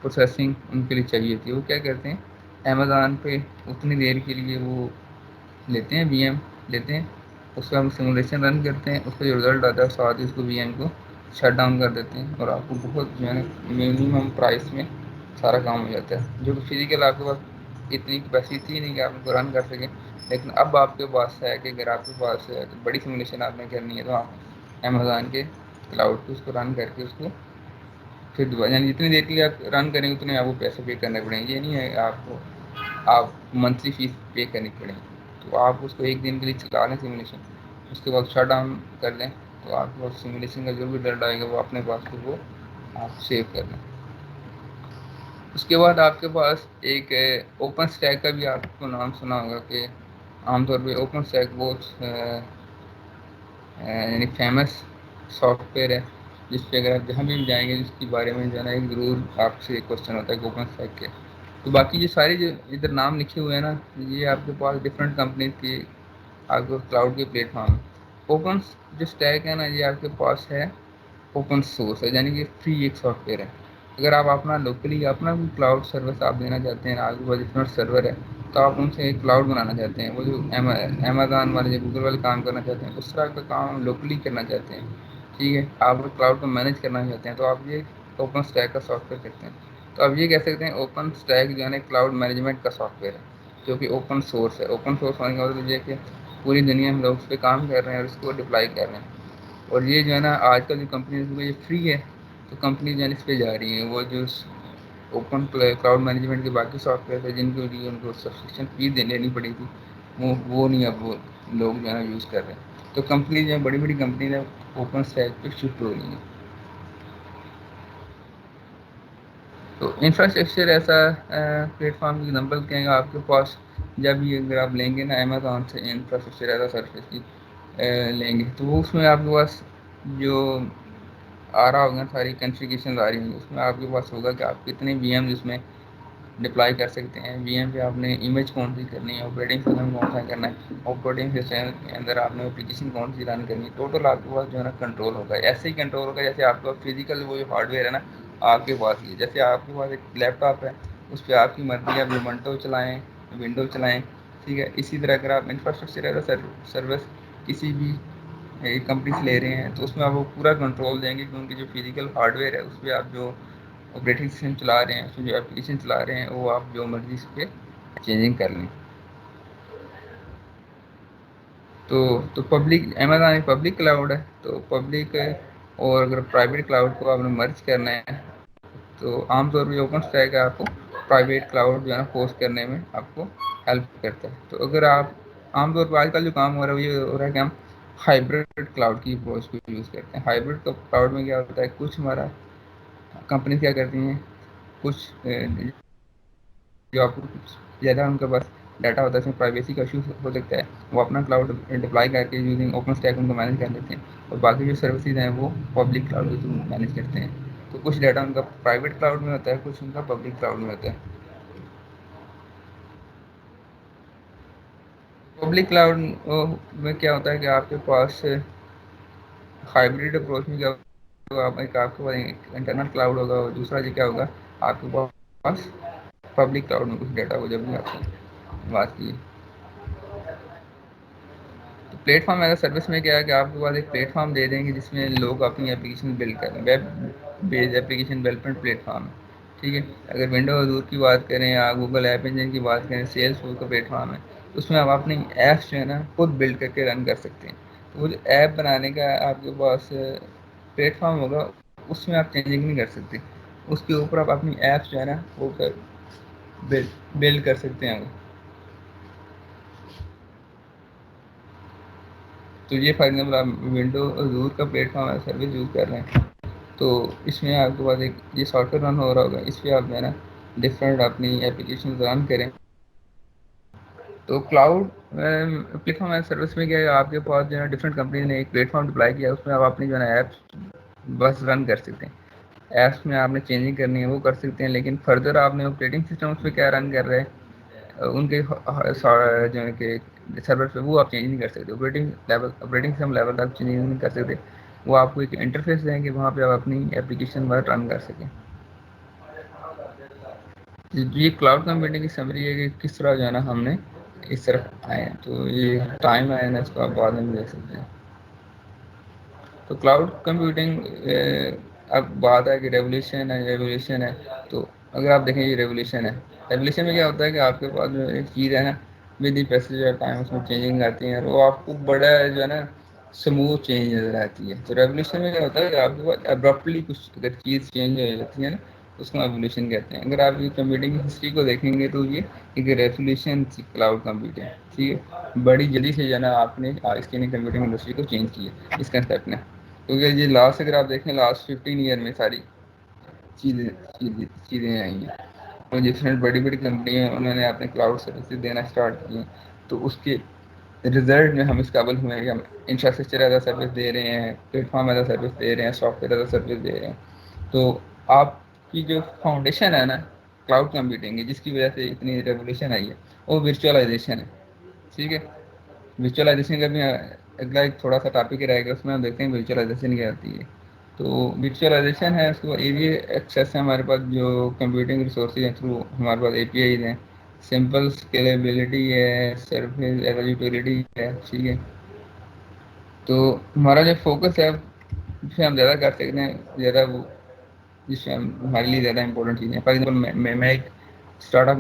[SPEAKER 1] پروسیسنگ ان کے لیے چاہیے تھی، وہ کیا کرتے ہیں امیزون پہ اتنی دیر کے لیے وہ لیتے ہیں VM لیتے ہیں، اس کا ہم سمولیشن رن کرتے ہیں، اس کا جو رزلٹ آتا ہے ساتھ ہی اس کو VM کو شٹ ڈاؤن کر دیتے ہیں، اور آپ کو بہت جو ہے نا منیمم پرائس میں سارا کام ہو جاتا ہے، جو کہ فزیکل آپ کے پاس اتنی کیپیسٹی تھی نہیں کہ آپ ان کو رن کر سکیں، لیکن اب آپ کے پاس ہے کہ اگر آپ کے پاس بڑی سمولیشن آپ نے کرنی ہے تو آپ امیزون کے کلاؤڈ پہ اس کو رن کر کے اس کو پھر دوبارہ، یعنی جتنی دیر کے لیے آپ رن کریں گے اتنے آپ کو پیسے پے کرنے پڑیں گے، یہ نہیں ہے آپ منتھلی فیس پے کرنی پڑیں گی، تو آپ اس کو 1 دن کے لیے چلا لیں سمولیشن، اس کے بعد شٹ ڈاؤن کر لیں، تو آپ کو سمولیشن کا جو بھی ڈر آئے گا وہ اپنے پاس پھر وہ آپ سیو کر لیں۔ اس کے بعد آپ کے پاس ایک اوپن اسٹیک کا بھی آپ کو نام سنا ہوگا، کہ عام طور پہ اوپن اسٹیک بہت یعنی فیمس سافٹ ویئر ہے، جس پہ اگر آپ جہاں بھی جائیں گے اس کے بارے میں جو ہے نا ایک ضرور آپ سے ایک کوشچن ہوتا ہے کہ اوپن اسٹیک کے۔ تو باقی یہ سارے جو ادھر نام لکھے ہوئے ہیں نا، یہ آپ کے پاس ڈفرینٹ کمپنیز کی آپ کو کلاؤڈ کے پلیٹ فارم۔ اوپن جو اسٹیک ہے نا، یہ آپ کے پاس ہے اوپن سورس ہے، یعنی کہ فری ایک سافٹ ویئر ہے۔ اگر آپ اپنا لوکلی اپنا بھی کلاؤڈ سروس آپ دینا چاہتے ہیں، آپ کے پاس ڈفرینٹ سرور ہے، تو آپ ان سے ایک کلاؤڈ بنانا چاہتے ہیں، وہ جو امیزون والے جو گوگل والے کام کرنا چاہتے ہیں اس طرح کا کام لوکلی کرنا چاہتے ہیں، ٹھیک ہے، آپ کلاؤڈ کو مینیج کرنا چاہتے ہیں، تو آپ یہ اوپن اسٹیک کا سافٹ ویئر کرتے ہیں۔ تو آپ یہ کہہ سکتے ہیں اوپن اسٹیک جو ہے نا کلاؤڈ مینجمنٹ کا سافٹ ویئر ہے، جو کہ اوپن سورس ہے۔ اوپن سورس ہونے کا مطلب یہ ہے کہ پوری دنیا میں لوگ اس پہ کام کر رہے ہیں اور اس کو ڈپلائی کر رہے ہیں، اور یہ جو ہے نا آج کل جو کمپنیز یہ فری ہے، تو کمپنی جو ہے اس پہ جا رہی ہیں، وہ جو اوپن کلاؤڈ مینجمنٹ کے باقی سافٹ ویئر ہے جن کے لیے ان کو سبسکرپشن فیس دینی پڑی تھی، وہ نہیں اب وہ لوگ جو ہے نا یوز کر رہے ہیں، تو کمپنی جو ہے بڑی بڑی کمپنیز ہیں اوپن اسٹیک پہ شفٹ ہو رہی ہیں۔ تو انفراسٹرکچر ایسا پلیٹ فارم کی ایگزامپل کہیں گا آپ کے پاس، جب یہ اگر آپ لیں گے نا امیزون سے انفراسٹرکچر ایسا سروس کی لیں گے، تو وہ اس میں آپ کے پاس جو آ رہا ہوگا ساری کنفیگریشن آ رہی ہوں گی، اس میں آپ کے پاس ہوگا کہ آپ کتنے VM اس میں ڈپلائی کر سکتے ہیں، VM پہ آپ نے امیج کون سی کرنی ہے، آپریٹنگ سسٹم کون سا کرنا ہے، آپریٹنگ سسٹم کے اندر آپ نے اپلیکیشن کون سی رن کرنی ہے، ٹوٹل آپ کے پاس جو ہے نا کنٹرول ہوگا، ایسے ہی کنٹرول ہوگا جیسے آپ کا فزیکل وہ جو ہارڈ ویئر ہے نا آپ کے پاس ہی، جیسے آپ کے پاس ایک لیپ ٹاپ ہے، اس پہ آپ کی مرضی ہے آپ یومنٹو چلائیں، ونڈو چلائیں، ٹھیک ہے، اسی طرح اگر آپ انفراسٹرکچر ایز اے سروس کسی بھی کمپنی سے لے رہے ہیں تو اس میں آپ کو پورا کنٹرول دیں گے، کیونکہ جو فزیکل ہارڈ ویئر ہے اس پہ آپ جو آپریٹنگ سسٹم چلا رہے ہیں، اس میں جو اپلیکیشن چلا رہے ہیں، وہ آپ جو مرضی اس پہ چینجنگ کر لیں۔ تو پبلک امیزون پبلک کلاؤڈ ہے، تو پبلک اور اگر پرائیویٹ کلاؤڈ کو آپ نے مرج کرنا ہے تو عام طور پہ اوپن اسٹیک آپ کو پرائیویٹ کلاؤڈ جو ہے نا پوسٹ کرنے میں آپ کو ہیلپ کرتا ہے۔ تو اگر آپ عام طور پر آج کل جو کام ہو رہا ہے وہ یہ ہو رہا ہے کہ ہم ہائبریڈ کلاؤڈ کی اپروچ کو یوز کرتے ہیں. ہائبریڈ کلاؤڈ میں کیا ہوتا ہے, کچھ ہمارا کمپنی کیا کرتی ہیں, کچھ جو آپ کو زیادہ ان کے پاس ڈاٹا ہوتا ہے, اس میں پرائیویسی کا ایشو ہو سکتا ہے, وہ اپنا کلاؤڈ ڈپلائی کر کے یوزنگ اوپن اسٹیک ان کو مینیج کر لیتے ہیں, اور باقی جو سروسز ہیں وہ پبلک کلاؤڈ کے تھرو مینیج کرتے ہیں. تو کچھ ڈاٹا ان کا پرائیویٹ کلاؤڈ میں ہوتا ہے, کچھ ان کا پبلک کلاؤڈ میں ہوتا ہے. پبلک کلاؤڈ میں کیا ہوتا ہے کہ آپ کے پاس ہائبریڈ اپروچ میں کیا آپ کے پاس انٹرنل کلاؤڈ ہوگا, اور دوسرا جو کیا ہوگا, آپ کے پاس پبلک کلاؤڈ میں کچھ ڈیٹا ہو, جب بھی آپ نے بات کی. تو plate form as a service میں کیا ہے کہ آپ کے پاس ایک پلیٹ فارم دے دیں گے جس میں لوگ اپنی اپلیکیشن بلڈ کریں, web based application development plate form ہے. ٹھیک ہے, اگر ونڈو حضور کی بات کریں یا گوگل ایپ انجن کی بات کریں, سیلس فورس کا پلیٹ فارم ہے, اس میں آپ اپنی ایپس جو ہے نا خود بلڈ کر کے رن کر سکتے ہیں. تو وہ جو ایپ بنانے کا آپ کے پاس پلیٹ فارم ہوگا, اس میں آپ چینجنگ نہیں کر سکتے, اس کے اوپر آپ اپنی ایپس جو ہے نا وہ بلڈ کر سکتے ہیں. تو یہ فار ایگزامپل آپ ونڈو حضور کا پلیٹ فارم سروس یوز کر رہے ہیں, تو اس میں آپ کے پاس ایک یہ سافٹ ویئر رن ہو رہا ہوگا, اس پہ آپ جو ہے نا ڈفرینٹ اپنی اپلیکیشن رن کریں. تو cloud plate form as service میں کیا ہے, آپ کے پاس جو ہے ڈفرنٹ کمپنیز نے ایک پلیٹ فارم اپلائی کیا, اس میں آپ اپنی جو ہے نا ایپس بس رن کر سکتے ہیں. ایپس میں آپ نے چینجنگ کرنی ہے وہ کر سکتے ہیں, لیکن فردر آپ نے آپریٹنگ سسٹم اس پہ کیا رن کر رہے ہیں ان کے جو ہے کہ سرور پہ, وہ آپ چینج نہیں کر سکتے. آپریٹنگ سسٹم لیول تک چینج نہیں کر سکتے. وہ آپ کو ایک انٹرفیس دیں گے, وہاں پہ آپ اپنی اپلیکیشن ورک رن کر سکیں. یہ کلاؤڈ کمپیوٹنگ کی سمری ہے کہ کس طرح جو ہے نا ہم نے اس طرف آئے ہیں. تو یہ ٹائم آیا نا, اس کو آپ بعد میں بھی دیکھ سکتے ہیں. تو کلاؤڈ کمپیوٹنگ اب بات ہے کہ ریولیوشن ہے. تو اگر آپ دیکھیں یہ ریولیوشن ہے, ریولیوشن میں کیا ہوتا ہے کہ آپ کے پاس جو ایک چیز ہے نا with the passage of time اس میں چینجنگ آتی ہیں, وہ آپ کو بڑا جو ہے نا سموتھ چینج نظر آتی ہے. تو ریولیوشن میں کیا ہوتا ہے کہ آپ کے پاس ابرپٹلی کچھ اگر چیز چینج ہو جاتی ہے نا, اس کو ایولیوشن کہتے ہیں. اگر آپ یہ کمپیوٹنگ کی ہسٹری کو دیکھیں گے تو یہ ایک ریولیوشن کلاؤڈ کمپیوٹنگ, ٹھیک ہے, بڑی جلدی سے جو ہے نا آپ نے اس کی کمپیوٹنگ انڈسٹری کو چینج کیا اس کنسیپٹ نے. کیونکہ یہ لاسٹ اگر آپ دیکھیں لاسٹ 15 ایئر میں ساری چیزیں چیزیں آئی ہیں, اور ڈفرینٹ بڑی بڑی کمپنی ہیں انہوں نے اپنے کلاؤڈ سروسز دینا اسٹارٹ کیے. تو اس کے رزلٹ میں ہم اس قابل ہوئے ہیں کہ ہم انفراسٹرکچر ایز اے سروس دے رہے ہیں, platform as a service دے رہے ہیں, software as a service دے رہے ہیں. تو آپ کی جو فاؤنڈیشن ہے نا کلاؤڈ کمپیوٹنگ کی, جس کی وجہ سے اتنی ریولیوشن آئی ہے, وہ ورچوئلائزیشن ہے. ٹھیک ہے, ورچوئلائزیشن کا بھی اگلا ایک تھوڑا سا ٹاپک رہے گا, اس میں ہم دیکھتے ہیں ورچوئلائزیشن کیا ہوتی ہے. تو ورچوئلائزیشن ہے, اس کو ایزی ایکسیس ہے ہمارے پاس, جو کمپیوٹنگ ریسورسز ہیں تھرو ہمارے پاس اے پی آئیز ہیں, سمپل اسکیلیبلٹی ہے, سرفس ایویلیبلٹی ہے. ٹھیک ہے, تو ہمارا جو فوکس ہے اسے ہم زیادہ کر سکتے ہیں, زیادہ وہ جس سے ہمارے لیے زیادہ امپورٹنٹ چیزیں ہیں. فار ایگزامپل میں ایک اسٹارٹ اپ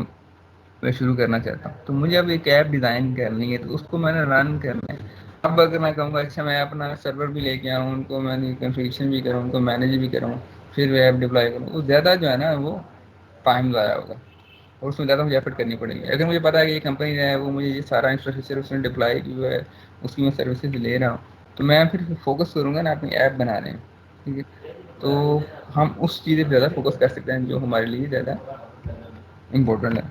[SPEAKER 1] میں شروع کرنا چاہتا ہوں, تو مجھے اب ایک ایپ ڈیزائن کرنی ہے, تو اس کو میں نے رن کرنا ہے. اب اگر میں کہوں گا اچھا میں اپنا سرور بھی لے کے آؤں, ان کو میں نے کنفیگریشن بھی کروں, ان کو مینیج بھی کروں, پھر وہ ایپ ڈپلائی کروں, وہ زیادہ جو ہے نا وہ ٹائم ضائع ہوگا, اور اس میں زیادہ مجھے ایفرٹ کرنی پڑے گی. اگر مجھے پتا ہے کہ یہ کمپنی جو ہے وہ مجھے یہ سارا انفراسٹرکچر اس نے ڈپلائی کی ہے, اس کی میں سروسز لے رہا ہوں, تو میں پھر فوکس کروں گا نا اپنی ایپ بنانے میں. ٹھیک ہے, تو ہم اس چیزیں پہ زیادہ فوکس کر سکتے ہیں جو ہمارے لیے زیادہ امپورٹنٹ ہے.